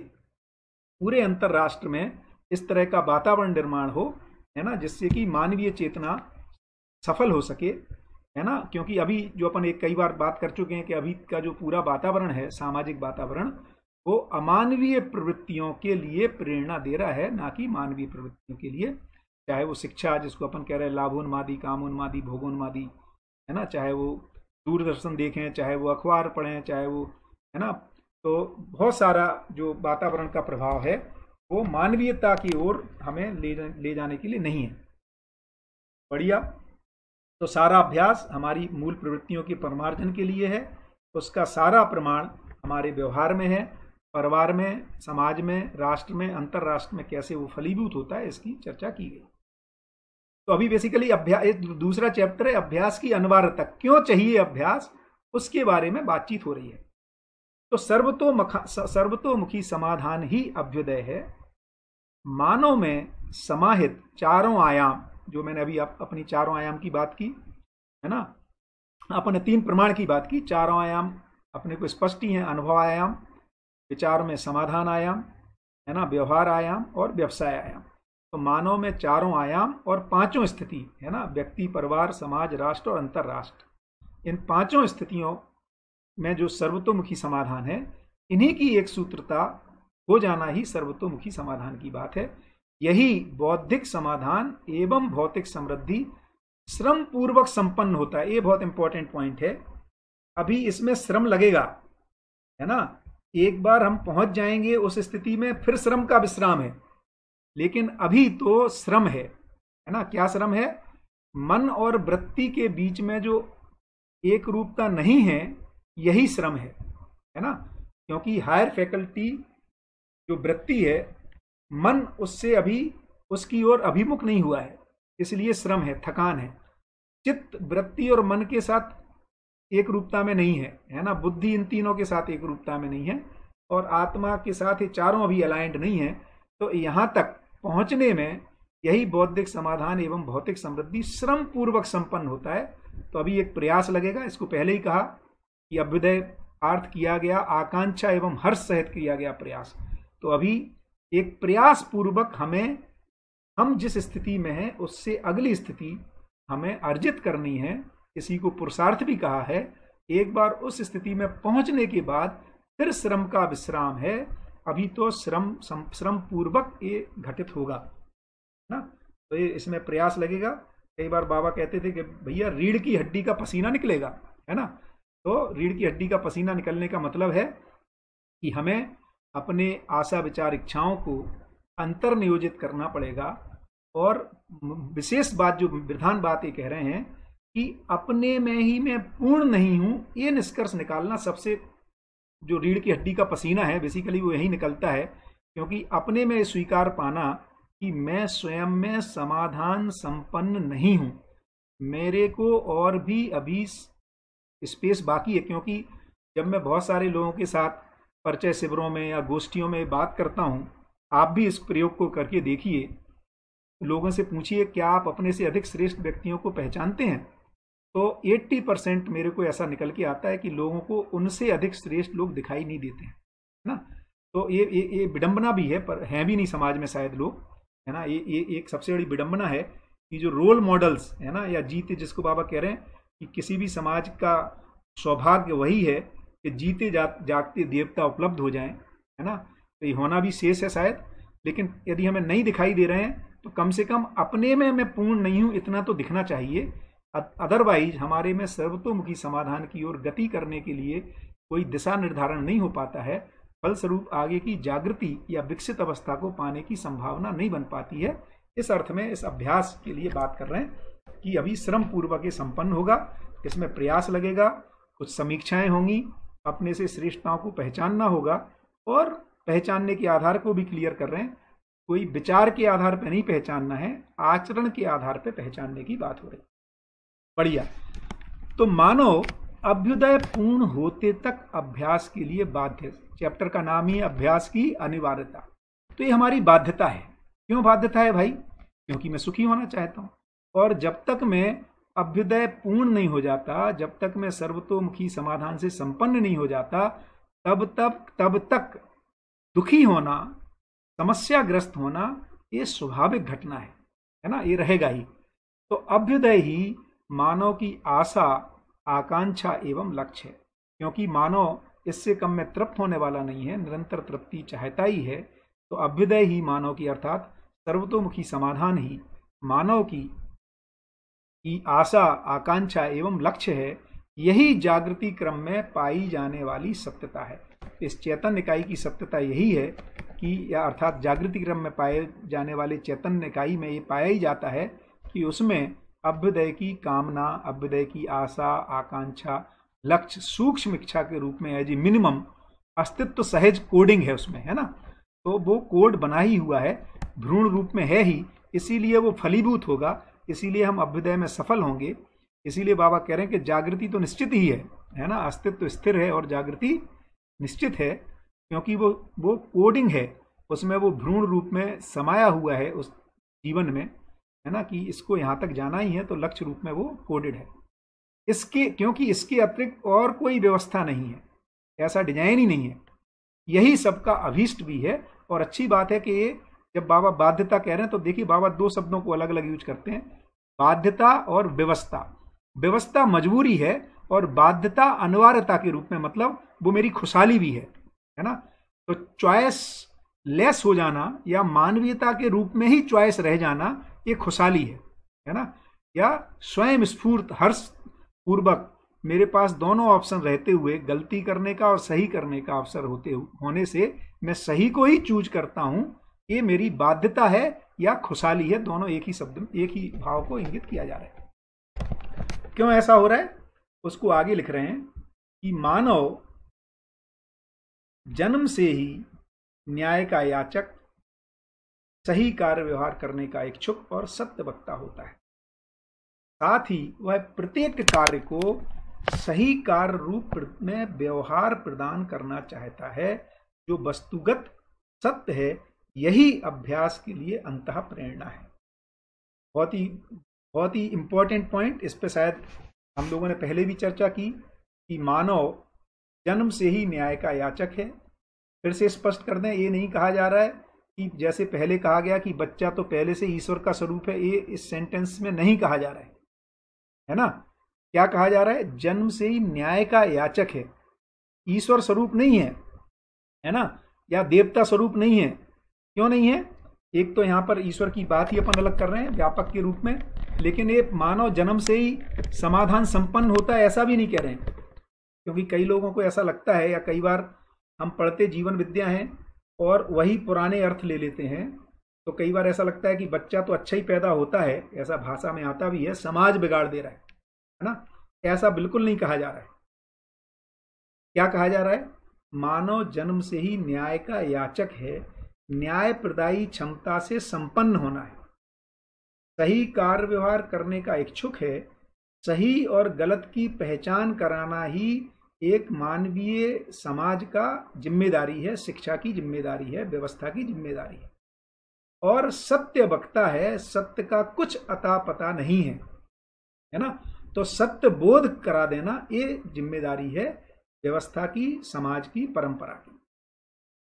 [SPEAKER 1] पूरे अंतरराष्ट्र में इस तरह का वातावरण निर्माण हो, है ना, जिससे कि मानवीय चेतना सफल हो सके, है ना। क्योंकि अभी जो अपन एक कई बार बात कर चुके हैं कि अभी का जो पूरा वातावरण है, सामाजिक वातावरण, वो अमानवीय प्रवृत्तियों के लिए प्रेरणा दे रहा है, ना कि मानवीय प्रवृत्तियों के लिए। चाहे वो शिक्षा, जिसको अपन कह रहे हैं लाभोन्मादी, कामोन्मादी, भोगोन्मादी, है ना, चाहे वो दूरदर्शन देखें, चाहे वो अखबार पढ़ें, चाहे वो, है ना, तो बहुत सारा जो वातावरण का प्रभाव है वो मानवीयता की ओर हमें ले जाने के लिए नहीं है। बढ़िया। तो सारा अभ्यास हमारी मूल प्रवृत्तियों के परमार्जन के लिए है, उसका सारा प्रमाण हमारे व्यवहार में है, परिवार में, समाज में, राष्ट्र में, अंतरराष्ट्र में कैसे वो फलीभूत होता है, इसकी चर्चा की गई। तो अभी बेसिकली अभ्यास, दूसरा चैप्टर है अभ्यास की अनिवार्यता, क्यों चाहिए अभ्यास, उसके बारे में बातचीत हो रही है। तो सर्वतोमुखी समाधान ही अभ्युदय है। मानव में समाहित चारों आयाम, जो मैंने अभी अपनी चारों आयाम की बात की, है ना, अपने तीन प्रमाण की बात की, चारों आयाम अपने को स्पष्ट ही हैं, अनुभव आयाम, विचार में समाधान आयाम, है ना, व्यवहार आयाम और व्यवसाय आयाम। तो मानव में चारों आयाम और पांचों स्थिति, है ना, व्यक्ति, परिवार, समाज, राष्ट्र और अंतरराष्ट्र, इन पांचों स्थितियों में जो सर्वतोमुखी समाधान है, इन्हीं की एक सूत्रता हो जाना ही सर्वतोमुखी समाधान की बात है। यही बौद्धिक समाधान एवं भौतिक समृद्धि श्रम पूर्वक संपन्न होता है। ये बहुत इंपॉर्टेंट पॉइंट है। अभी इसमें श्रम लगेगा, है ना, एक बार हम पहुंच जाएंगे उस स्थिति में, फिर श्रम का विश्राम है, लेकिन अभी तो श्रम है ना। क्या श्रम है? मन और वृत्ति के बीच में जो एक रूपता नहीं है, यही श्रम है ना। क्योंकि हायर फैकल्टी जो वृत्ति है, मन उससे अभी उसकी ओर अभिमुख नहीं हुआ है, इसलिए श्रम है, थकान है। चित्त, वृत्ति और मन के साथ एक रूपता में नहीं है ना, बुद्धि इन तीनों के साथ एक रूपता में नहीं है और आत्मा के साथ ये चारों अभी अलाइंड नहीं है। तो यहाँ तक पहुंचने में यही बौद्धिक समाधान एवं भौतिक समृद्धि श्रम पूर्वक संपन्न होता है। तो अभी एक प्रयास लगेगा, इसको पहले ही कहा कि अभ्युदय अर्थ किया गया आकांक्षा एवं हर्ष सहित किया गया प्रयास। तो अभी एक प्रयास पूर्वक हम जिस स्थिति में हैं उससे अगली स्थिति हमें अर्जित करनी है। इसी को पुरुषार्थ भी कहा है। एक बार उस स्थिति में पहुंचने के बाद फिर श्रम का विश्राम है। अभी तो श्रम पूर्वक ये घटित होगा ना। तो ये इसमें प्रयास लगेगा। कई बार बाबा कहते थे कि भैया रीढ़ की हड्डी का पसीना निकलेगा, है ना। तो रीढ़ की हड्डी का पसीना निकलने का मतलब है कि हमें अपने आशा विचार इच्छाओं को अंतर्नियोजित करना पड़ेगा। और विशेष बात जो प्रधान बात ये कह रहे हैं कि अपने में ही मैं पूर्ण नहीं हूं, ये निष्कर्ष निकालना सबसे, जो रीढ़ की हड्डी का पसीना है बेसिकली वो यही निकलता है। क्योंकि अपने में स्वीकार पाना कि मैं स्वयं में समाधान संपन्न नहीं हूं, मेरे को और भी अभी स्पेस बाकी है। क्योंकि जब मैं बहुत सारे लोगों के साथ परिचय शिविरों में या गोष्ठियों में बात करता हूं, आप भी इस प्रयोग को करके देखिए, लोगों से पूछिए क्या आप अपने से अधिक श्रेष्ठ व्यक्तियों को पहचानते हैं। तो 80% मेरे को ऐसा निकल के आता है कि लोगों को उनसे अधिक श्रेष्ठ लोग दिखाई नहीं देते हैं ना। तो ये विडंबना भी है, पर हैं भी नहीं समाज में शायद लोग, है ना। ये एक सबसे बड़ी विडंबना है कि जो रोल मॉडल्स है ना, या जीते, जिसको बाबा कह रहे हैं कि किसी भी समाज का सौभाग्य वही है कि जीते जागते देवता उपलब्ध हो जाएं, है ना। तो ये होना भी शेष है शायद। लेकिन यदि हमें नहीं दिखाई दे रहे हैं तो कम से कम अपने में मैं पूर्ण नहीं हूं इतना तो दिखना चाहिए। अदरवाइज हमारे में सर्वतोमुखी समाधान की ओर गति करने के लिए कोई दिशा निर्धारण नहीं हो पाता है। फलस्वरूप आगे की जागृति या विकसित अवस्था को पाने की संभावना नहीं बन पाती है। इस अर्थ में इस अभ्यास के लिए बात कर रहे हैं कि अभी श्रम पूर्वक ये संपन्न होगा। इसमें प्रयास लगेगा, कुछ समीक्षाएं होंगी, अपने से श्रेष्ठताओं को पहचानना होगा और पहचानने के आधार को भी क्लियर कर रहे हैं। कोई विचार के आधार पर नहीं पहचानना है, आचरण के आधार पर पहचानने की बात हो रही। बढ़िया। तो मानव अभ्युदय पूर्ण होते तक अभ्यास के लिए बाध्य। चैप्टर का नाम ही अभ्यास की अनिवार्यता। तो ये हमारी बाध्यता है। क्यों बाध्यता है भाई? क्योंकि मैं सुखी होना चाहता हूं। और जब तक मैं अभ्युदय पूर्ण नहीं हो जाता, जब तक मैं सर्वतोमुखी समाधान से संपन्न नहीं हो जाता, तब तक दुखी होना, समस्याग्रस्त होना ये स्वाभाविक घटना है ना, ये रहेगा ही। तो अभ्युदय ही मानव की आशा, आकांक्षा एवं लक्ष्य है। क्योंकि मानव इससे कम में तृप्त होने वाला नहीं है, निरंतर तृप्ति चाहता ही है। तो अभ्युदय ही मानव की अर्थात सर्वतोमुखी समाधान ही मानव की आशा, आकांक्षा एवं लक्ष्य है। यही जागृति क्रम में पाई जाने वाली सत्यता है। इस चैतन्य इकाई की सत्यता यही है कि, या अर्थात जागृति क्रम में पाए जाने वाले चैतन्य इकाई में ये पाया ही जाता है कि उसमें अभ्युदय की कामना, अभ्युदय की आशा, आकांक्षा, लक्ष्य सूक्ष्म इच्छा के रूप में एज ए मिनिमम अस्तित्व सहज कोडिंग है उसमें, है ना। तो वो कोड बना ही हुआ है, भ्रूण रूप में है ही, इसीलिए वो फलीभूत होगा, इसीलिए हम अभ्युदय में सफल होंगे। इसीलिए बाबा कह रहे हैं कि जागृति तो निश्चित ही है ना, अस्तित्व स्थिर है और जागृति निश्चित है। क्योंकि वो कोडिंग है, उसमें वो भ्रूण रूप में समाया हुआ है उस जीवन में, है ना, कि इसको यहाँ तक जाना ही है। तो लक्ष्य रूप में वो कोडेड है क्योंकि इसके अतिरिक्त और कोई व्यवस्था नहीं है, ऐसा डिजाइन ही नहीं है। यही सबका अभीष्ट भी है। और अच्छी बात है कि ये जब बाबा बाध्यता कह रहे हैं तो देखिए बाबा दो शब्दों को अलग अलग यूज करते हैं, बाध्यता और व्यवस्था। व्यवस्था मजबूरी है और बाध्यता अनिवार्यता के रूप में, मतलब वो मेरी खुशहाली भी है ना। तो चॉइस लेस हो जाना या मानवीयता के रूप में ही चॉइस रह जाना ये खुशहाली है ना। या स्वयं स्फूर्त हर्ष पूर्वक मेरे पास दोनों ऑप्शन रहते हुए गलती करने का और सही करने का अवसर होने से मैं सही को ही चूज करता हूं, ये मेरी बाध्यता है या खुशहाली है। दोनों एक ही शब्द, एक ही भाव को इंगित किया जा रहा है। क्यों ऐसा हो रहा है उसको आगे लिख रहे हैं कि मानव जन्म से ही न्याय का याचक, सही कार्य व्यवहार करने का इच्छुक और सत्य वक्ता होता है। साथ ही वह प्रत्येक कार्य को सही कार्य रूप में व्यवहार प्रदान करना चाहता है जो वस्तुगत सत्य है, यही अभ्यास के लिए अंतः प्रेरणा है। बहुत ही इंपॉर्टेंट पॉइंट। इस पे शायद हम लोगों ने पहले भी चर्चा की कि मानव जन्म से ही न्याय का याचक है। फिर से स्पष्ट कर दें, ये नहीं कहा जा रहा है कि जैसे पहले कहा गया कि बच्चा तो पहले से ईश्वर का स्वरूप है, ये इस सेंटेंस में नहीं कहा जा रहा है ना। क्या कहा जा रहा है? जन्म से ही न्याय का याचक है, ईश्वर स्वरूप नहीं है ना, या देवता स्वरूप नहीं है। क्यों नहीं है? एक तो यहां पर ईश्वर की बात ही अपन अलग कर रहे हैं व्यापक के रूप में, लेकिन ये मानव जन्म से ही समाधान संपन्न होता है ऐसा भी नहीं कह रहे हैं। क्योंकि कई लोगों को ऐसा लगता है, या कई बार हम पढ़ते जीवन विद्या हैं और वही पुराने अर्थ ले लेते हैं, तो कई बार ऐसा लगता है कि बच्चा तो अच्छा ही पैदा होता है, ऐसा भाषा में आता भी है, समाज बिगाड़ दे रहा है ना। ऐसा बिल्कुल नहीं कहा जा रहा है। क्या कहा जा रहा है? मानव जन्म से ही न्याय का याचक है, न्याय प्रदायी क्षमता से संपन्न होना है, सही कार्य व्यवहार करने का इच्छुक है, सही और गलत की पहचान कराना ही एक मानवीय समाज का जिम्मेदारी है, शिक्षा की जिम्मेदारी है, व्यवस्था की जिम्मेदारी है। और सत्य वक्ता है, सत्य का कुछ अता पता नहीं है ना। तो सत्य बोध करा देना ये जिम्मेदारी है व्यवस्था की, समाज की, परंपरा की।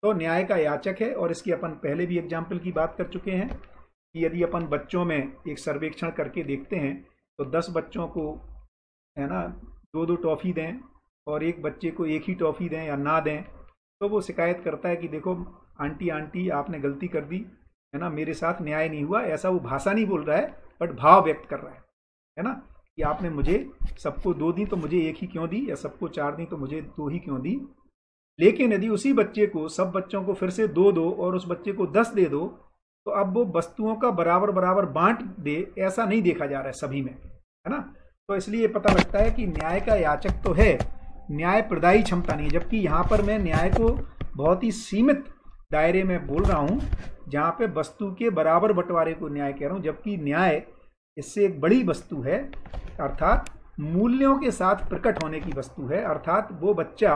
[SPEAKER 1] तो न्याय का याचक है। और इसकी अपन पहले भी एग्जाम्पल की बात कर चुके हैं कि यदि अपन बच्चों में एक सर्वेक्षण करके देखते हैं तो 10 बच्चों को, है ना, 2-2 टॉफ़ी दें और एक बच्चे को एक ही टॉफ़ी दें या ना दें, तो वो शिकायत करता है कि देखो आंटी आंटी आपने गलती कर दी, है ना, मेरे साथ न्याय नहीं हुआ। ऐसा वो भाषा नहीं बोल रहा है, बट भाव व्यक्त कर रहा है ना, कि आपने मुझे सबको 2 दी तो मुझे एक ही क्यों दी, या सबको 4 दी तो मुझे 2 ही क्यों दी। लेकिन यदि उसी बच्चे को, सब बच्चों को फिर से 2 दो और उस बच्चे को 10 दे दो, तो अब वो वस्तुओं का बराबर बराबर बांट दे, ऐसा नहीं देखा जा रहा है सभी में, है ना। तो इसलिए पता लगता है कि न्याय का याचक तो है, न्याय प्रदायी क्षमता नहीं है। जबकि यहाँ पर मैं न्याय को बहुत ही सीमित दायरे में बोल रहा हूँ, जहाँ पे वस्तु के बराबर बंटवारे को न्याय कह रहा हूँ, जबकि न्याय इससे एक बड़ी वस्तु है, अर्थात मूल्यों के साथ प्रकट होने की वस्तु है। अर्थात वो बच्चा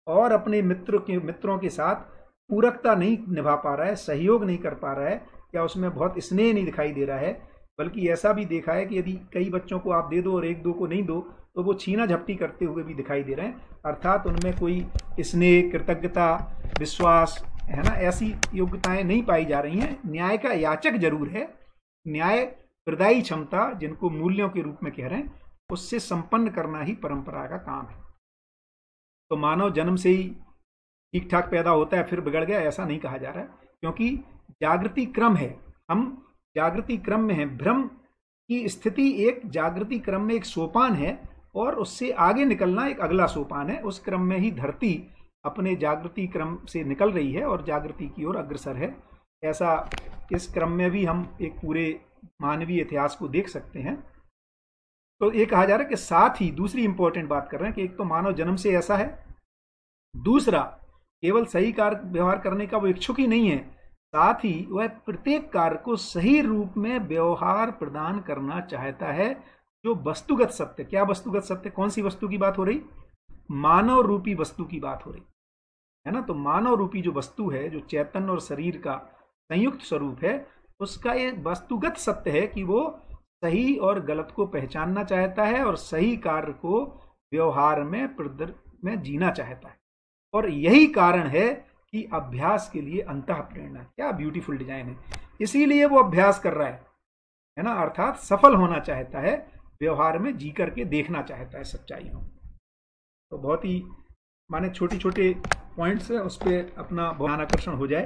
[SPEAKER 1] और अपने मित्रों के साथ पूरकता नहीं निभा पा रहा है, सहयोग नहीं कर पा रहा है, या उसमें बहुत स्नेह नहीं दिखाई दे रहा है। बल्कि ऐसा भी देखा है कि यदि कई बच्चों को आप दे दो और 1-2 को नहीं दो, तो वो छीना झपटी करते हुए भी दिखाई दे रहे हैं। अर्थात उनमें कोई स्नेह, कृतज्ञता, विश्वास, है ना, ऐसी योग्यताएं नहीं पाई जा रही हैं। न्याय का याचक जरूर है, न्याय प्रदायी क्षमता, जिनको मूल्यों के रूप में कह रहे हैं, उससे संपन्न करना ही परंपरा का काम है। तो मानव जन्म से ही ठीक ठाक पैदा होता है फिर बिगड़ गया, ऐसा नहीं कहा जा रहा है। क्योंकि जागृति क्रम है, हम जागृति क्रम में हैं। भ्रम की स्थिति एक जागृति क्रम में एक सोपान है, और उससे आगे निकलना एक अगला सोपान है। उस क्रम में ही धरती अपने जागृति क्रम से निकल रही है और जागृति की ओर अग्रसर है। ऐसा इस क्रम में भी हम एक पूरे मानवीय इतिहास को देख सकते हैं। तो ये कहा जा रहा है कि साथ ही दूसरी इंपॉर्टेंट बात कर रहे हैं कि एक तो मानव जन्म से ऐसा है, दूसरा केवल सही कार्य व्यवहार करने का वो इच्छुक ही नहीं है, साथ ही वह प्रत्येक कार्य को सही रूप में व्यवहार प्रदान करना चाहता है, जो वस्तुगत सत्य। क्या वस्तुगत सत्य? कौन सी वस्तु की बात हो रही? मानव रूपी वस्तु की बात हो रही है ना। तो मानव रूपी जो वस्तु है, जो चैतन्य और शरीर का संयुक्त स्वरूप है, उसका ये वस्तुगत सत्य है कि वो सही और गलत को पहचानना चाहता है और सही कार्य को व्यवहार में जीना चाहता है। और यही कारण है कि अभ्यास के लिए अंतः प्रेरणा। क्या ब्यूटीफुल डिजाइन है। इसीलिए वो अभ्यास कर रहा है ना, अर्थात सफल होना चाहता है, व्यवहार में जी करके देखना चाहता है सच्चाइयों। तो बहुत ही माने छोटे छोटे पॉइंट्स है, उस पर अपना ध्यान आकर्षण हो जाए,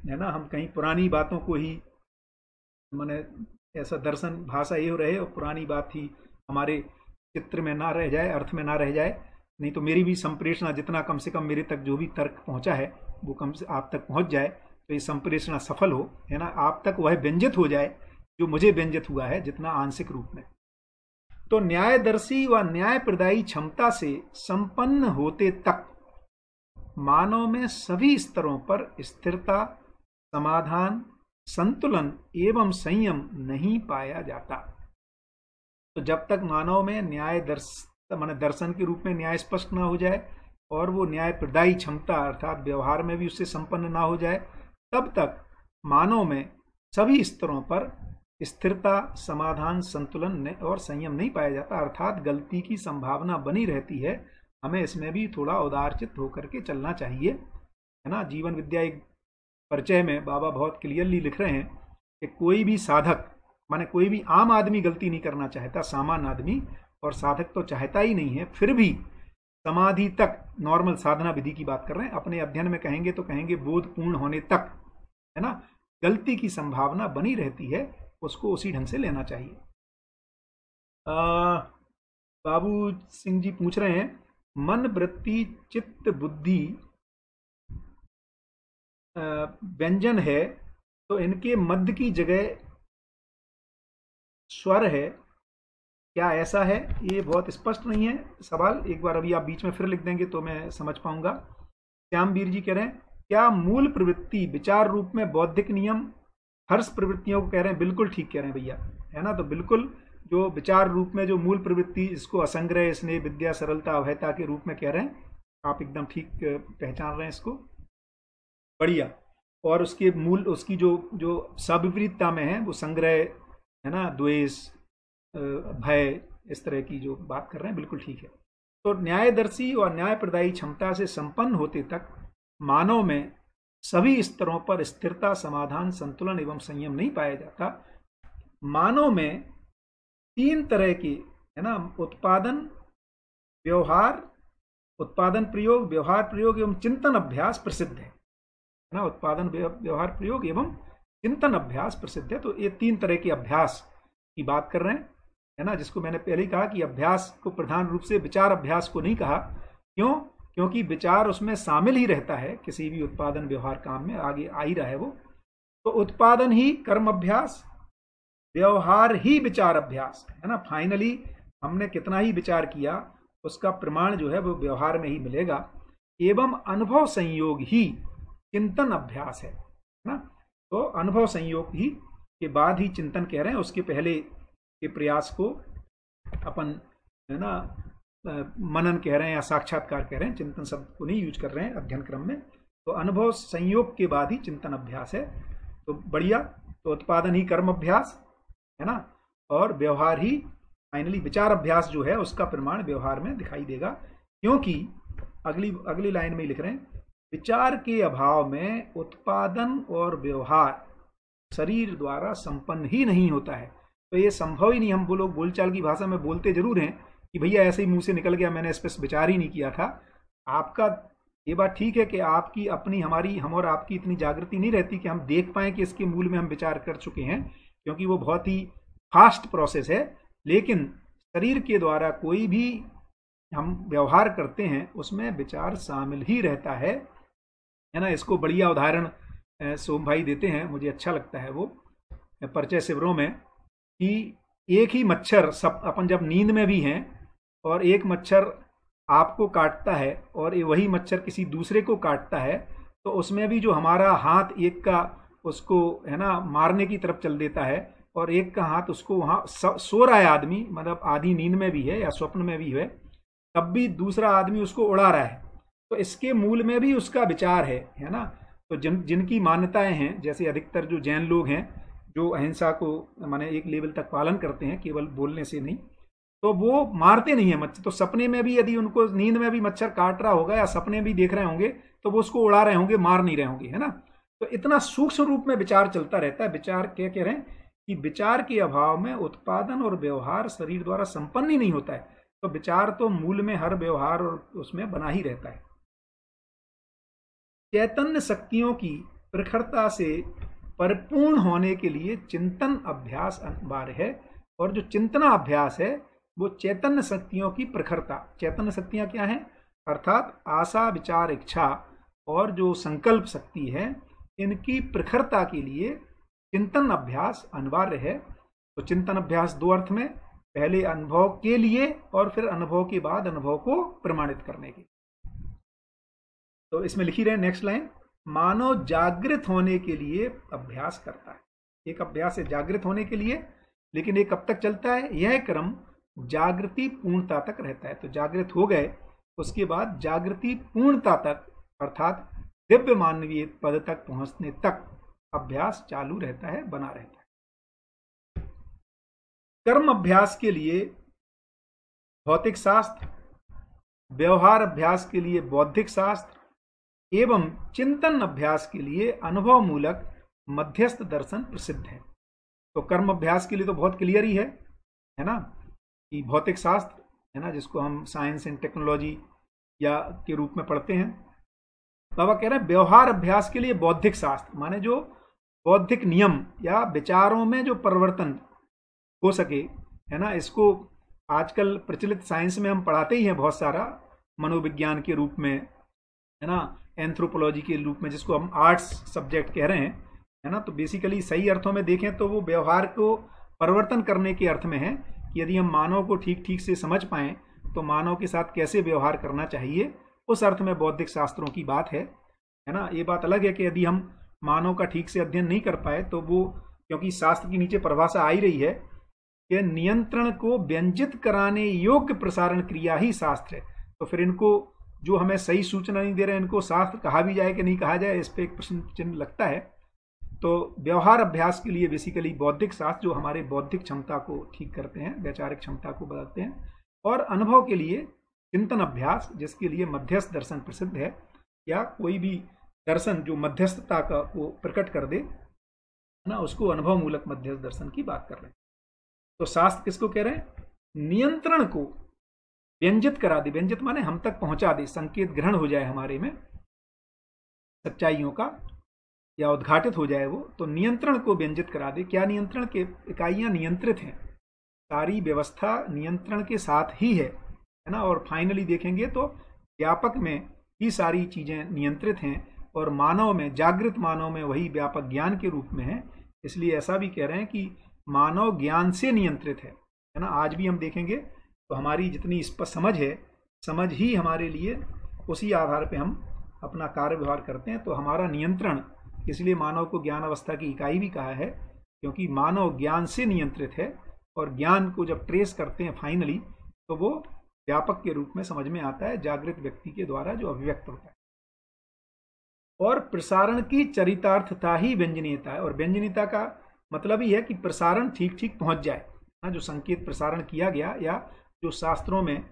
[SPEAKER 1] है ना। हम कहीं पुरानी बातों को ही माने ऐसा दर्शन भाषा ये रहे और पुरानी बात ही हमारे चित्र में ना रह जाए, अर्थ में ना रह जाए। नहीं तो मेरी भी संप्रेषणा जितना कम से कम मेरे तक जो भी तर्क पहुंचा है वो कम से आप तक पहुंच जाए, तो ये संप्रेषणा सफल हो, है ना, आप तक वह व्यंजित हो जाए जो मुझे व्यंजित हुआ है, जितना आंशिक रूप में। तो न्यायदर्शी व न्याय प्रदायी क्षमता से संपन्न होते तक मानव में सभी स्तरों पर स्थिरता, समाधान, संतुलन एवं संयम नहीं पाया जाता। तो जब तक मानव में न्याय माने दर्शन के रूप में न्याय स्पष्ट ना हो जाए और वो न्याय प्रदायी क्षमता अर्थात व्यवहार में भी उससे संपन्न ना हो जाए, तब तक मानव में सभी स्तरों पर स्थिरता, समाधान, संतुलन और संयम नहीं पाया जाता, अर्थात गलती की संभावना बनी रहती है। हमें इसमें भी थोड़ा उदारचित्त होकर के चलना चाहिए, है ना। जीवन विद्या एक परिचय में बाबा बहुत क्लियरली लिख रहे हैं कि कोई भी साधक, माने कोई भी आम आदमी गलती नहीं करना चाहता, सामान्य आदमी, और साधक तो चाहता ही नहीं है, फिर भी समाधि तक, नॉर्मल साधना विधि की बात कर रहे हैं, अपने अध्ययन में कहेंगे तो कहेंगे बोध पूर्ण होने तक, है ना, गलती की संभावना बनी रहती है, उसको उसी ढंग से लेना चाहिए। बाबू सिंह जी पूछ रहे हैं, मन, वृत्ति, चित्त, बुद्धि व्यंजन है, तो इनके मध्य की जगह स्वर है, क्या ऐसा है? ये बहुत स्पष्ट नहीं है सवाल, एक बार अभी आप बीच में फिर लिख देंगे तो मैं समझ पाऊंगा। श्यामवीर जी कह रहे हैं, क्या मूल प्रवृत्ति विचार रूप में बौद्धिक नियम हर्ष प्रवृत्तियों को कह रहे हैं? बिल्कुल ठीक कह रहे हैं भैया, है ना। तो बिल्कुल जो विचार रूप में जो मूल प्रवृत्ति, इसको असंग्रह, स्नेह, विद्या, सरलता, अभयता के रूप में कह रहे हैं, आप एकदम ठीक पहचान रहे हैं इसको, बढ़िया। और उसके मूल, उसकी जो जो सविपरीतता में है वो संग्रह, है ना, द्वेष, भय, इस तरह की जो बात कर रहे हैं, बिल्कुल ठीक है। तो न्यायदर्शी और न्यायप्रदायी क्षमता से संपन्न होते तक मानव में सभी स्तरों पर स्थिरता, समाधान, संतुलन एवं संयम नहीं पाया जाता। मानव में तीन तरह के, है ना, उत्पादन, व्यवहार, उत्पादन प्रयोग, व्यवहार प्रयोग एवं चिंतन अभ्यास प्रसिद्ध है ना। उत्पादन, व्यवहार प्रयोग एवं चिंतन अभ्यास प्रसिद्ध है। तो ये तीन तरह के अभ्यास की बात कर रहे हैं, है ना, जिसको मैंने पहले ही कहा कि अभ्यास को प्रधान रूप से विचार अभ्यास को नहीं कहा। क्यों? क्योंकि विचार उसमें शामिल ही रहता है, किसी भी उत्पादन व्यवहार काम में आगे आ ही रहा है वो। तो उत्पादन ही कर्म अभ्यास, व्यवहार ही विचार अभ्यास, है ना। फाइनली हमने कितना ही विचार किया उसका प्रमाण जो है वो व्यवहार में ही मिलेगा। एवं अनुभव संयोग ही चिंतन अभ्यास है ना। तो अनुभव संयोग ही के बाद ही चिंतन कह रहे हैं, उसके पहले के प्रयास को अपन, है ना, मनन कह रहे हैं या साक्षात्कार कह रहे हैं, चिंतन शब्द को नहीं यूज कर रहे हैं अध्ययन क्रम में। तो अनुभव संयोग के बाद ही चिंतन अभ्यास है, तो बढ़िया। तो उत्पादन ही कर्म अभ्यास, है ना, और व्यवहार ही फाइनली विचार अभ्यास जो है उसका प्रमाण व्यवहार में दिखाई देगा। क्योंकि अगली लाइन में ही लिख रहे हैं, विचार के अभाव में उत्पादन और व्यवहार शरीर द्वारा संपन्न ही नहीं होता है। तो ये संभव ही नहीं। हम वो लोग बोलचाल की भाषा में बोलते जरूर हैं कि भैया ऐसे ही मुंह से निकल गया, मैंने इस पर विचार ही नहीं किया था। आपका ये बात ठीक है कि आपकी अपनी, हमारी, हम और आपकी इतनी जागृति नहीं रहती कि हम देख पाएं कि इसके मूल में हम विचार कर चुके हैं, क्योंकि वो बहुत ही फास्ट प्रोसेस है। लेकिन शरीर के द्वारा कोई भी हम व्यवहार करते हैं उसमें विचार शामिल ही रहता है ना। इसको बढ़िया उदाहरण सोम भाई देते हैं, मुझे अच्छा लगता है वो परिचय शिविरों में, कि एक ही मच्छर, सब अपन जब नींद में भी हैं और एक मच्छर आपको काटता है और वही मच्छर किसी दूसरे को काटता है, तो उसमें भी जो हमारा हाथ एक का उसको, है ना, मारने की तरफ चल देता है और एक का हाथ उसको, वहाँ सो रहा है आदमी, मतलब आधी नींद में भी है या स्वप्न में भी है, तब भी दूसरा आदमी उसको उड़ा रहा है। तो इसके मूल में भी उसका विचार है ना। तो जिनकी मान्यताएं हैं, जैसे अधिकतर जो जैन लोग हैं जो अहिंसा को माने एक लेवल तक पालन करते हैं, केवल बोलने से नहीं, तो वो मारते नहीं है मच्छर। तो सपने में भी यदि उनको नींद में भी मच्छर काट रहा होगा या सपने भी देख रहे होंगे तो वो उसको उड़ा रहे होंगे, मार नहीं रहे होंगे, है ना। तो इतना सूक्ष्म रूप में विचार चलता रहता है। विचार क्या कह रहे हैं कि विचार के अभाव में उत्पादन और व्यवहार शरीर द्वारा संपन्न ही नहीं होता है। तो विचार तो मूल में हर व्यवहार और उसमें बना ही रहता है। चैतन्य शक्तियों की प्रखरता से परिपूर्ण होने के लिए चिंतन अभ्यास अनिवार्य है। और जो चिंतना अभ्यास है वो चैतन्य शक्तियों की प्रखरता, चैतन्य शक्तियां क्या हैं, अर्थात आशा, विचार, इच्छा और जो संकल्प शक्ति है, इनकी प्रखरता के लिए चिंतन अभ्यास अनिवार्य है। तो चिंतन अभ्यास दो अर्थ में, पहले अनुभव के लिए और फिर अनुभव के बाद अनुभव को प्रमाणित करने के। तो इसमें लिखी रहे नेक्स्ट लाइन, मानव जागृत होने के लिए अभ्यास करता है। एक अभ्यास है जागृत होने के लिए, लेकिन ये कब तक चलता है? यह क्रम जागृति पूर्णता तक रहता है। तो जागृत हो गए, उसके बाद जागृति पूर्णता तक अर्थात दिव्य मानवीय पद तक पहुंचने तक अभ्यास चालू रहता है, बना रहता है। कर्म अभ्यास के लिए भौतिक शास्त्र, व्यवहार अभ्यास के लिए बौद्धिक शास्त्र एवं चिंतन अभ्यास के लिए अनुभव मूलक मध्यस्थ दर्शन प्रसिद्ध है। तो कर्म अभ्यास के लिए तो बहुत क्लियर ही है ना, कि भौतिक शास्त्र है ना, जिसको हम साइंस एंड टेक्नोलॉजी या के रूप में पढ़ते हैं। बाबा कह रहे हैं व्यवहार अभ्यास के लिए बौद्धिक शास्त्र, माने जो बौद्धिक नियम या विचारों में जो परिवर्तन हो सके, है ना। इसको आजकल प्रचलित साइंस में हम पढ़ाते ही हैं बहुत सारा, मनोविज्ञान के रूप में, है ना, एंथ्रोपोलॉजी के रूप में, जिसको हम आर्ट्स सब्जेक्ट कह रहे हैं, है ना। तो बेसिकली सही अर्थों में देखें तो वो व्यवहार को परिवर्तन करने के अर्थ में है कि यदि हम मानव को ठीक ठीक से समझ पाएं तो मानव के साथ कैसे व्यवहार करना चाहिए, उस अर्थ में बौद्धिक शास्त्रों की बात है ना। ये बात अलग है कि यदि हम मानव का ठीक से अध्ययन नहीं कर पाए तो वो, क्योंकि शास्त्र की नीचे परिभाषा आ ही रही है कि नियंत्रण को व्यंजित कराने योग्य प्रसारण क्रिया ही शास्त्र है, तो फिर इनको जो हमें सही सूचना नहीं दे रहे हैं, इनको शास्त्र कहा भी जाए कि नहीं कहा जाए, इस पर एक प्रश्न चिन्ह लगता है। तो व्यवहार अभ्यास के लिए बेसिकली बौद्धिक शास्त्र जो हमारे बौद्धिक क्षमता को ठीक करते हैं, वैचारिक क्षमता को बदलते हैं, और अनुभव के लिए चिंतन अभ्यास, जिसके लिए मध्यस्थ दर्शन प्रसिद्ध है, या कोई भी दर्शन जो मध्यस्थता का को प्रकट कर दे ना, उसको अनुभव मूलक मध्यस्थ दर्शन की बात कर रहे हैं। तो शास्त्र किसको कह रहे हैं? नियंत्रण को व्यंजित करा दे, व्यंजित माने हम तक पहुंचा दे, संकेत ग्रहण हो जाए हमारे में सच्चाइयों का, या उद्घाटित हो जाए वो, तो नियंत्रण को व्यंजित करा दे। क्या नियंत्रण के इकाइयां नियंत्रित हैं, सारी व्यवस्था नियंत्रण के साथ ही है ना। और फाइनली देखेंगे तो व्यापक में ही सारी चीजें नियंत्रित हैं, और मानव में, जागृत मानव में वही व्यापक ज्ञान के रूप में है। इसलिए ऐसा भी कह रहे हैं कि मानव ज्ञान से नियंत्रित है ना। आज भी हम देखेंगे तो हमारी जितनी स्पष्ट समझ है, समझ ही हमारे लिए, उसी आधार पे हम अपना कार्य व्यवहार करते हैं। तो हमारा नियंत्रण, इसलिए मानव को ज्ञान अवस्था की इकाई भी कहा है, क्योंकि मानव ज्ञान से नियंत्रित है, और ज्ञान को जब ट्रेस करते हैं फाइनली, तो वो व्यापक के रूप में समझ में आता है, जागृत व्यक्ति के द्वारा जो अभिव्यक्त होता है। और प्रसारण की चरितार्थता ही व्यंजनीयता है, और व्यंजनीयता का मतलब ही है कि प्रसारण ठीक ठीक पहुंच जाए ना। जो संकेत प्रसारण किया गया, या जो शास्त्रों में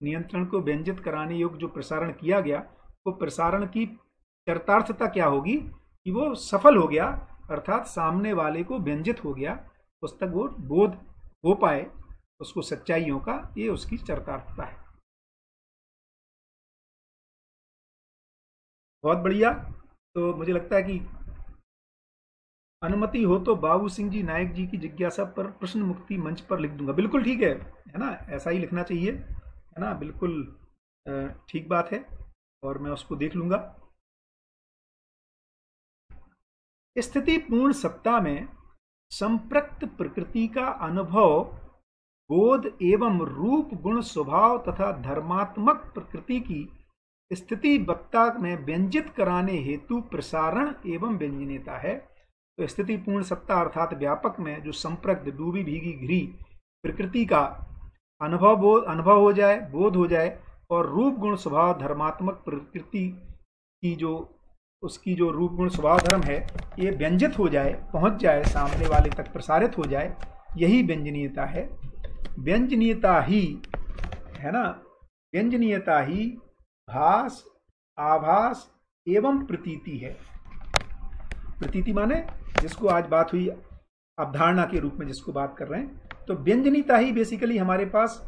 [SPEAKER 1] नियंत्रण को व्यंजित कराने योग्य जो प्रसारण किया गया, वो प्रसारण की चरितार्थता क्या होगी कि वो सफल हो गया, अर्थात सामने वाले को व्यंजित हो गया, उस तक वो बोध हो पाए उसको सच्चाइयों का, ये उसकी चरितार्थता है। बहुत बढ़िया। तो मुझे लगता है कि अनुमति हो तो बाबू सिंह जी नायक जी की जिज्ञासा पर प्रश्न मुक्ति मंच पर लिख दूंगा। बिल्कुल ठीक है ना, ऐसा ही लिखना चाहिए, है ना, बिल्कुल ठीक बात है, और मैं उसको देख लूंगा। स्थिति पूर्ण सत्ता में संप्रक्त प्रकृति का अनुभव, बोध एवं रूप गुण स्वभाव तथा धर्मात्मक प्रकृति की स्थिति वक्ता में व्यंजित कराने हेतु प्रसारण एवं व्यंजनीयता है। तो स्थिति पूर्ण सत्ता अर्थात व्यापक में जो संप्रक्त, डूबी भीगी घिरी प्रकृति का अनुभव हो जाए, बोध हो जाए, और रूप गुण स्वभाव धर्मात्मक प्रकृति की जो उसकी जो रूप गुण स्वभाव धर्म है, ये व्यंजित हो जाए, पहुंच जाए, सामने वाले तक प्रसारित हो जाए, यही व्यंजनीयता है। व्यंजनीयता ही, है ना, व्यंजनीयता ही भास, आभास एवं प्रतीति है। प्रतीति माने जिसको आज बात हुई अवधारणा के रूप में जिसको बात कर रहे हैं। तो व्यंजनीयता ही बेसिकली हमारे पास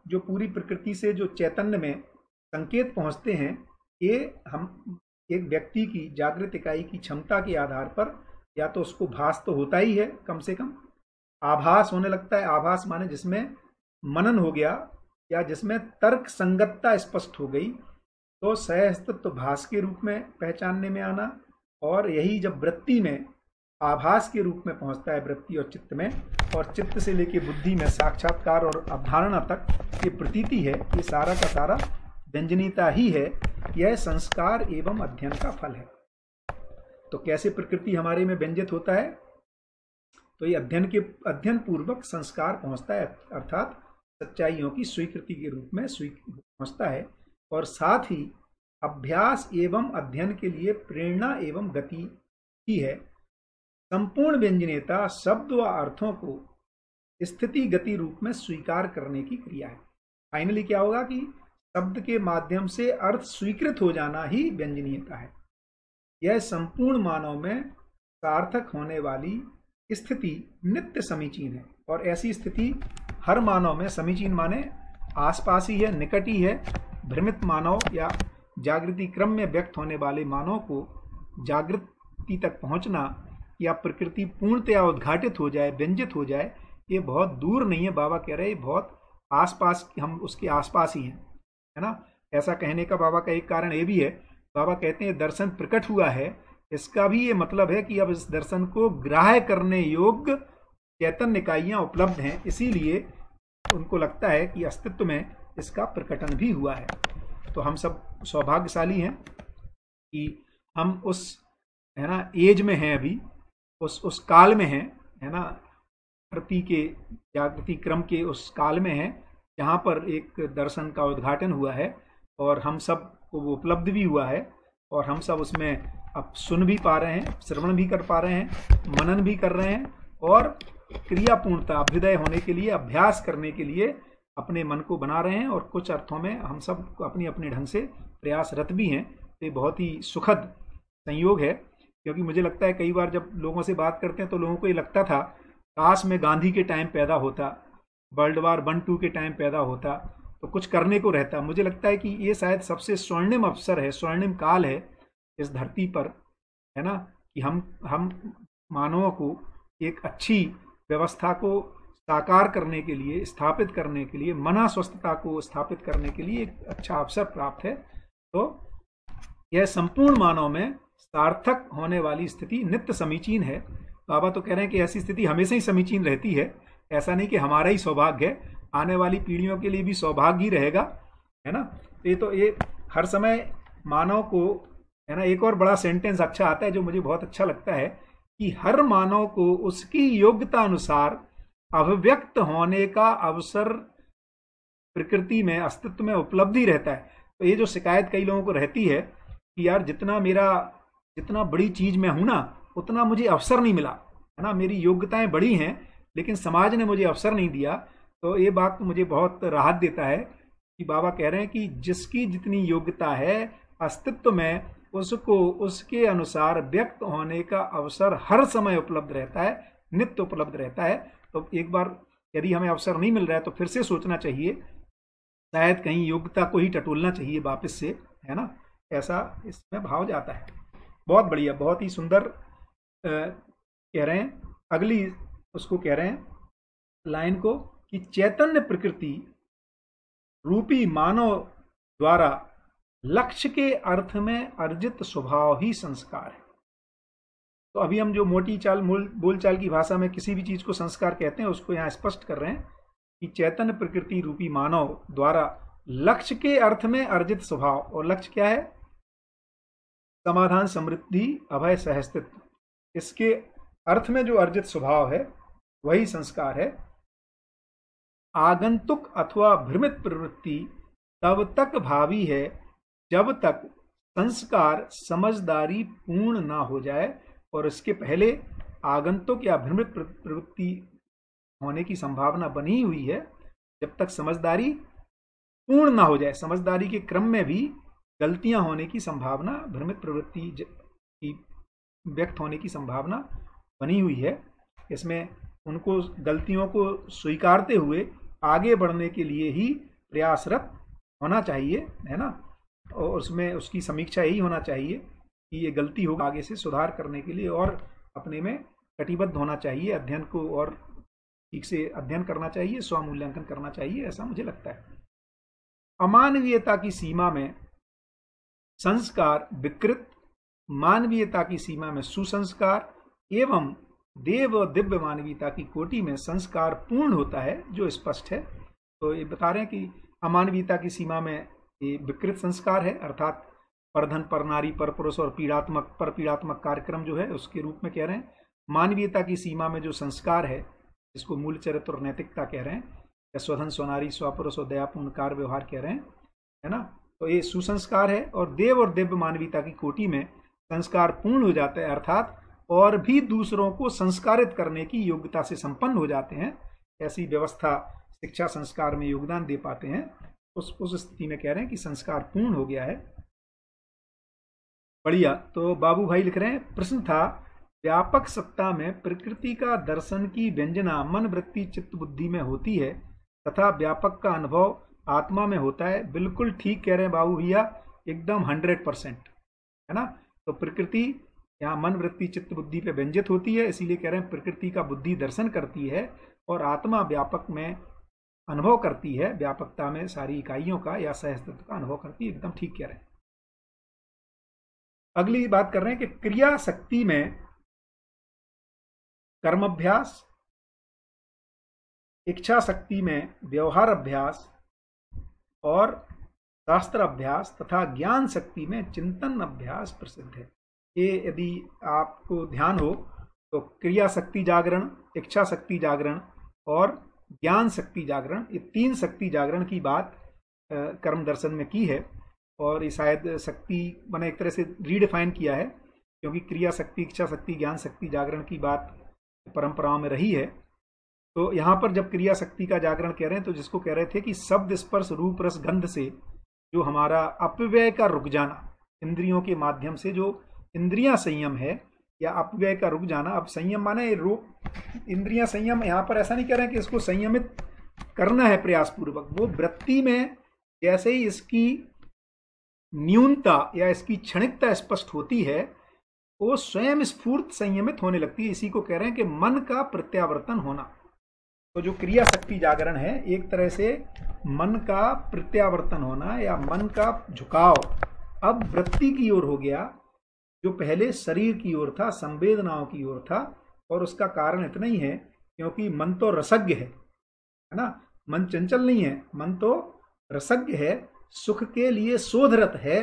[SPEAKER 1] जो पूरी प्रकृति से जो चैतन्य में संकेत पहुंचते हैं, ये हम एक व्यक्ति की जागृत इकाई की क्षमता के आधार पर, या तो उसको भास तो होता ही है, कम से कम आभास होने लगता है। आभास माने जिसमें मनन हो गया, या जिसमें तर्क संगतता स्पष्ट हो गई, तो सहअस्तित्व भास के रूप में पहचानने में आना। और यही जब वृत्ति में आभास के रूप में पहुंचता है, वृत्ति और चित्त में, और चित्त से लेके बुद्धि में साक्षात्कार और अवधारणा तक ये प्रतीति है, ये सारा का सारा व्यंजनीयता ही है। यह संस्कार एवं अध्ययन का फल है। तो कैसे प्रकृति हमारे में व्यंजित होता है? तो ये अध्ययन पूर्वक संस्कार पहुंचता है, अर्थात सच्चाइयों की स्वीकृति के रूप में समझता है, और साथ ही अभ्यास एवं अध्ययन के लिए प्रेरणा एवं गति ही है। संपूर्ण व्यंजनेता शब्द व अर्थों को स्थिति गति रूप में स्वीकार करने की क्रिया है। फाइनली क्या होगा कि शब्द के माध्यम से अर्थ स्वीकृत हो जाना ही व्यंजनीयता है। यह संपूर्ण मानव में सार्थक होने वाली स्थिति नित्य समीचीन है, और ऐसी स्थिति हर मानव में समीचीन माने आसपास ही है, निकट ही है। भ्रमित मानव या जागृति क्रम में व्यक्त होने वाले मानव को जागृति तक पहुंचना या प्रकृति पूर्णतया उद्घाटित हो जाए, व्यंजित हो जाए, ये बहुत दूर नहीं है। बाबा कह रहे हैं बहुत आसपास, हम उसके आसपास ही हैं, है ना। ऐसा कहने का बाबा का एक कारण ये भी है, बाबा कहते हैं दर्शन प्रकट हुआ है, इसका भी ये मतलब है कि अब इस दर्शन को ग्राह्य करने योग्य चैतन्य इकाइयां उपलब्ध हैं, इसीलिए उनको लगता है कि अस्तित्व में इसका प्रकटन भी हुआ है। तो हम सब सौभाग्यशाली हैं कि हम उस, है ना, एज में हैं, अभी उस काल में हैं, है ना, जागृति क्रम के उस काल में हैं जहाँ पर एक दर्शन का उद्घाटन हुआ है, और हम सब को वो उपलब्ध भी हुआ है, और हम सब उसमें अब सुन भी पा रहे हैं, श्रवण भी कर पा रहे हैं, मनन भी कर रहे हैं, और क्रियापूर्णता अभ्युदय होने के लिए, अभ्यास करने के लिए अपने मन को बना रहे हैं, और कुछ अर्थों में हम सब अपनी अपने ढंग से प्रयासरत भी हैं। तो ये बहुत ही सुखद संयोग है, क्योंकि मुझे लगता है कई बार जब लोगों से बात करते हैं तो लोगों को ये लगता था काश में गांधी के टाइम पैदा होता, वर्ल्ड वार 1-2 के टाइम पैदा होता, तो कुछ करने को रहता। मुझे लगता है कि ये शायद सबसे स्वर्णिम अवसर है, स्वर्णिम काल है इस धरती पर, है ना, कि हम मानवों को एक अच्छी व्यवस्था को साकार करने के लिए, स्थापित करने के लिए, मना स्वस्थता को स्थापित करने के लिए एक अच्छा अवसर प्राप्त है। तो यह संपूर्ण मानव में सार्थक होने वाली स्थिति नित्य समीचीन है। बाबा तो कह रहे हैं कि ऐसी स्थिति हमेशा ही समीचीन रहती है, ऐसा नहीं कि हमारा ही सौभाग्य है, आने वाली पीढ़ियों के लिए भी सौभाग्य ही रहेगा, है ना। तो ये हर समय मानव को, है ना, एक और बड़ा सेंटेंस अच्छा आता है जो मुझे बहुत अच्छा लगता है कि हर मानव को उसकी योग्यता अनुसार अभिव्यक्त होने का अवसर प्रकृति में, अस्तित्व में उपलब्ध ही रहता है। तो ये जो शिकायत कई लोगों को रहती है कि यार जितना बड़ी चीज मैं हूं ना, उतना मुझे अवसर नहीं मिला, है ना, मेरी योग्यताएं बड़ी हैं लेकिन समाज ने मुझे अवसर नहीं दिया। तो ये बात तो मुझे बहुत राहत देता है कि बाबा कह रहे हैं कि जिसकी जितनी योग्यता है अस्तित्व में, उसको उसके अनुसार व्यक्त होने का अवसर हर समय उपलब्ध रहता है, नित्य उपलब्ध रहता है। तो एक बार यदि हमें अवसर नहीं मिल रहा है तो फिर से सोचना चाहिए, शायद कहीं योग्यता को ही टटोलना चाहिए वापस से, है ना, ऐसा इसमें भाव जाता है। बहुत बढ़िया, बहुत ही सुंदर कह रहे हैं। अगली उसको कह रहे हैं लाइन को कि चैतन्य प्रकृति रूपी मानव द्वारा लक्ष्य के अर्थ में अर्जित स्वभाव ही संस्कार है। तो अभी हम जो मोटी चाल बोलचाल की भाषा में किसी भी चीज को संस्कार कहते हैं, उसको यहाँ स्पष्ट कर रहे हैं कि चैतन्य प्रकृति रूपी मानव द्वारा लक्ष्य के अर्थ में अर्जित स्वभाव, और लक्ष्य क्या है? समाधान, समृद्धि, अभय, सहस्तित्व। इसके अर्थ में जो अर्जित स्वभाव है वही संस्कार है। आगंतुक अथवा भ्रमित प्रवृत्ति तब तक भावी है जब तक संस्कार समझदारी पूर्ण ना हो जाए, और इसके पहले आगंतुक या भ्रमित प्रवृत्ति होने की संभावना बनी हुई है जब तक समझदारी पूर्ण ना हो जाए। समझदारी के क्रम में भी गलतियां होने की संभावना, भ्रमित प्रवृत्ति की व्यक्त होने की संभावना बनी हुई है। इसमें उनको गलतियों को स्वीकारते हुए आगे बढ़ने के लिए ही प्रयासरत होना चाहिए, है ना, और उसमें उसकी समीक्षा यही होना चाहिए कि ये गलती होगा, आगे से सुधार करने के लिए और अपने में कटिबद्ध होना चाहिए, अध्ययन को और ठीक से अध्ययन करना चाहिए, स्वमूल्यांकन करना चाहिए, ऐसा मुझे लगता है। अमानवीयता की सीमा में संस्कार विकृत, मानवीयता की सीमा में सुसंस्कार एवं देव दिव्य मानवीयता की कोटि में संस्कार पूर्ण होता है, जो स्पष्ट है। तो ये बता रहे हैं कि अमानवीयता की सीमा में ये विकृत संस्कार है, अर्थात परधन, पर नारी, पर पुरुष और पीड़ात्मक कार्यक्रम जो है उसके रूप में कह रहे हैं। मानवीयता की सीमा में जो संस्कार है, जिसको मूल चरित्र और नैतिकता कह रहे हैं, या स्वधन स्वनारी स्वपुरुष और दयापूर्ण कार्य व्यवहार कह रहे हैं, है ना। तो ये सुसंस्कार है और देव और दिव्य मानवीयता की कोटि में संस्कार पूर्ण हो जाता है, अर्थात और भी दूसरों को संस्कारित करने की योग्यता से संपन्न हो जाते हैं। ऐसी व्यवस्था शिक्षा संस्कार में योगदान दे पाते हैं। उस स्थिति में कह रहे हैं कि संस्कार पूर्ण हो गया है। बढ़िया। तो बाबू भाई लिख रहे हैं, प्रश्न था, व्यापक सत्ता में प्रकृति का दर्शन की व्यंजना मन वृत्ति चित्त बुद्धि में होती है तथा व्यापक का अनुभव आत्मा में होता है। बिल्कुल ठीक कह रहे हैं बाबू भैया, एकदम 100%, है ना। तो प्रकृति यहाँ मन वृत्ति चित्त बुद्धि पे व्यंजित होती है, इसीलिए कह रहे हैं प्रकृति का बुद्धि दर्शन करती है और आत्मा व्यापक में अनुभव करती है, व्यापकता में सारी इकाइयों का या सहस्तित्व का अनुभव करती है। एकदम ठीक कह रहे हैं। अगली बात कर रहे हैं कि क्रिया शक्ति में कर्म अभ्यास, इच्छा शक्ति में व्यवहार अभ्यास और शास्त्र अभ्यास तथा ज्ञान शक्ति में चिंतन अभ्यास प्रसिद्ध है। ये यदि आपको ध्यान हो तो क्रिया शक्ति जागरण, इच्छा शक्ति जागरण और ज्ञान शक्ति जागरण, ये 3 शक्ति जागरण की बात कर्म दर्शन में की है। और ये शायद शक्ति मैंने एक तरह से रीडिफाइन किया है, क्योंकि क्रिया शक्ति, इच्छा शक्ति, ज्ञान शक्ति जागरण की बात परंपराओं में रही है। तो यहाँ पर जब क्रिया शक्ति का जागरण कह रहे हैं तो जिसको कह रहे थे कि शब्द स्पर्श रूप रस गंध से जो हमारा अपव्यय का रुक जाना, इंद्रियों के माध्यम से जो इंद्रियां संयम है या अपव्यय का रुक जाना। अब संयम माने इंद्रियां संयम, यहाँ पर ऐसा नहीं कह रहे हैं कि इसको संयमित करना है प्रयास पूर्वक। वो वृत्ति में जैसे ही इसकी न्यूनता या इसकी क्षणिकता स्पष्ट होती है, वो स्वयं स्फूर्त संयमित होने लगती है। इसी को कह रहे हैं कि मन का प्रत्यावर्तन होना। तो जो क्रिया शक्ति जागरण है, एक तरह से मन का प्रत्यावर्तन होना या मन का झुकाव अब वृत्ति की ओर हो गया, जो पहले शरीर की ओर था, संवेदनाओं की ओर था। और उसका कारण इतना ही है क्योंकि मन तो रसज्ञ है ना। मन चंचल नहीं है, मन तो रसज्ञ है, सुख के लिए शोधरत है।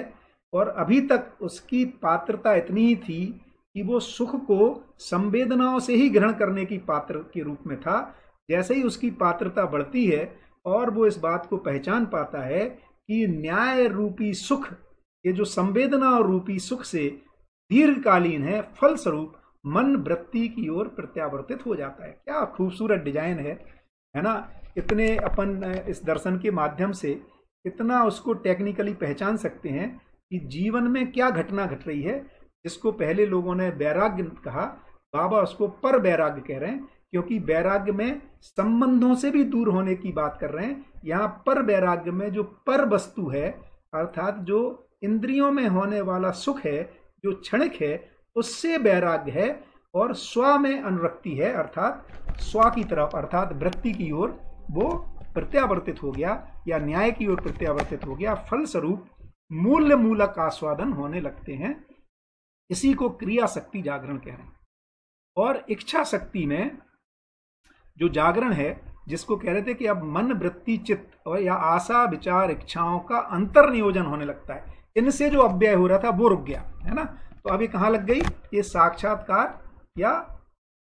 [SPEAKER 1] और अभी तक उसकी पात्रता इतनी ही थी कि वो सुख को संवेदनाओं से ही ग्रहण करने की पात्र के रूप में था। जैसे ही उसकी पात्रता बढ़ती है और वो इस बात को पहचान पाता है कि न्याय रूपी सुख, ये जो संवेदना और रूपी सुख से दीर्घकालीन है, फलस्वरूप मन वृत्ति की ओर प्रत्यावर्तित हो जाता है। क्या खूबसूरत डिजाइन है ना। इतने अपन इस दर्शन के माध्यम से इतना उसको टेक्निकली पहचान सकते हैं कि जीवन में क्या घटना घट रही है। जिसको पहले लोगों ने वैराग्य कहा, बाबा उसको पर वैराग्य कह रहे हैं, क्योंकि वैराग्य में संबंधों से भी दूर होने की बात कर रहे हैं। यहाँ पर वैराग्य में जो पर वस्तु है, अर्थात जो इंद्रियों में होने वाला सुख है, जो क्षणिक है, उससे वैराग्य है। और स्व में अनुरक्ति है, अर्थात स्व की तरफ, अर्थात वृत्ति की ओर वो प्रत्यावर्तित हो गया या न्याय की ओर प्रत्यावर्तित हो गया। फलस्वरूप मूल्य मूलक आस्वादन होने लगते हैं। इसी को क्रिया शक्ति जागरण कह रहे हैं। और इच्छा शक्ति में जो जागरण है, जिसको कह रहे थे कि अब मन वृत्ति चित्त और या आशा विचार इच्छाओं का अंतर नियोजन होने लगता है, इनसे जो अव्यय हो रहा था वो रुक गया, है ना। तो अभी कहाँ लग गई, ये साक्षात्कार या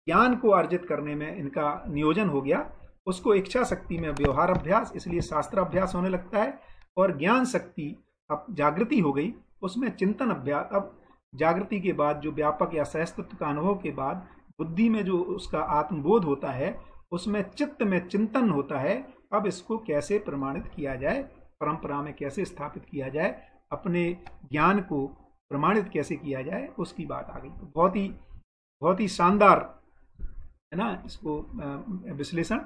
[SPEAKER 1] ज्ञान को अर्जित करने में इनका नियोजन हो गया। उसको इच्छा शक्ति में व्यवहार अभ्यास, इसलिए शास्त्र अभ्यास होने लगता है। और ज्ञान शक्ति अब जागृति हो गई, उसमें चिंतन अभ्यास। अब जागृति के बाद जो व्यापक या सहस्तित्व का अनुभव के बाद बुद्धि में जो उसका आत्मबोध होता है, उसमें चित्त में चिंतन होता है। अब इसको कैसे प्रमाणित किया जाए, परंपरा में कैसे स्थापित किया जाए, अपने ज्ञान को प्रमाणित कैसे किया जाए, उसकी बात आ गई। तो बहुत ही शानदार है ना इसको विश्लेषण।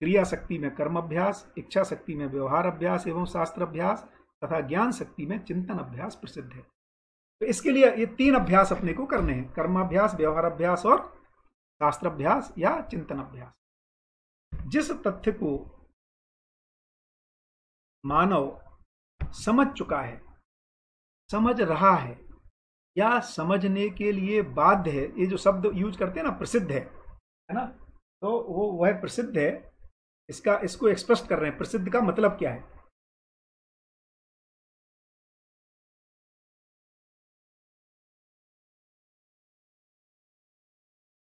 [SPEAKER 1] क्रिया शक्ति में कर्म अभ्यास, इच्छा शक्ति में व्यवहार अभ्यास एवं शास्त्र अभ्यास तथा ज्ञान शक्ति में चिंतन अभ्यास प्रसिद्ध है। तो इसके लिए ये 3 अभ्यास अपने को करने हैं, कर्माभ्यास, व्यवहार अभ्यास और शास्त्र अभ्यास या चिंतन अभ्यास। जिस तथ्य को मानव समझ चुका है, समझ रहा है या समझने के लिए बाध्य है, ये जो शब्द यूज करते हैं ना, प्रसिद्ध है ना, तो वो वह प्रसिद्ध है। इसको स्पष्ट कर रहे हैं, प्रसिद्ध का मतलब क्या है।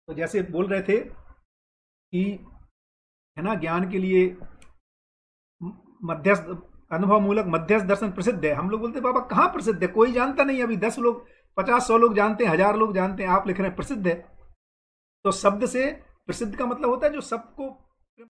[SPEAKER 1] तो जैसे बोल रहे थे कि है ना, ज्ञान के लिए मध्यस्थ अनुभव मूलक मध्यस्थ दर्शन प्रसिद्ध है। हम लोग बोलते बाबा कहाँ प्रसिद्ध है, कोई जानता नहीं, अभी 10 लोग 50 100 लोग जानते हैं, 1000 लोग जानते हैं, आप लिख रहे हैं प्रसिद्ध है। तो शब्द से प्रसिद्ध का मतलब होता है जो सबको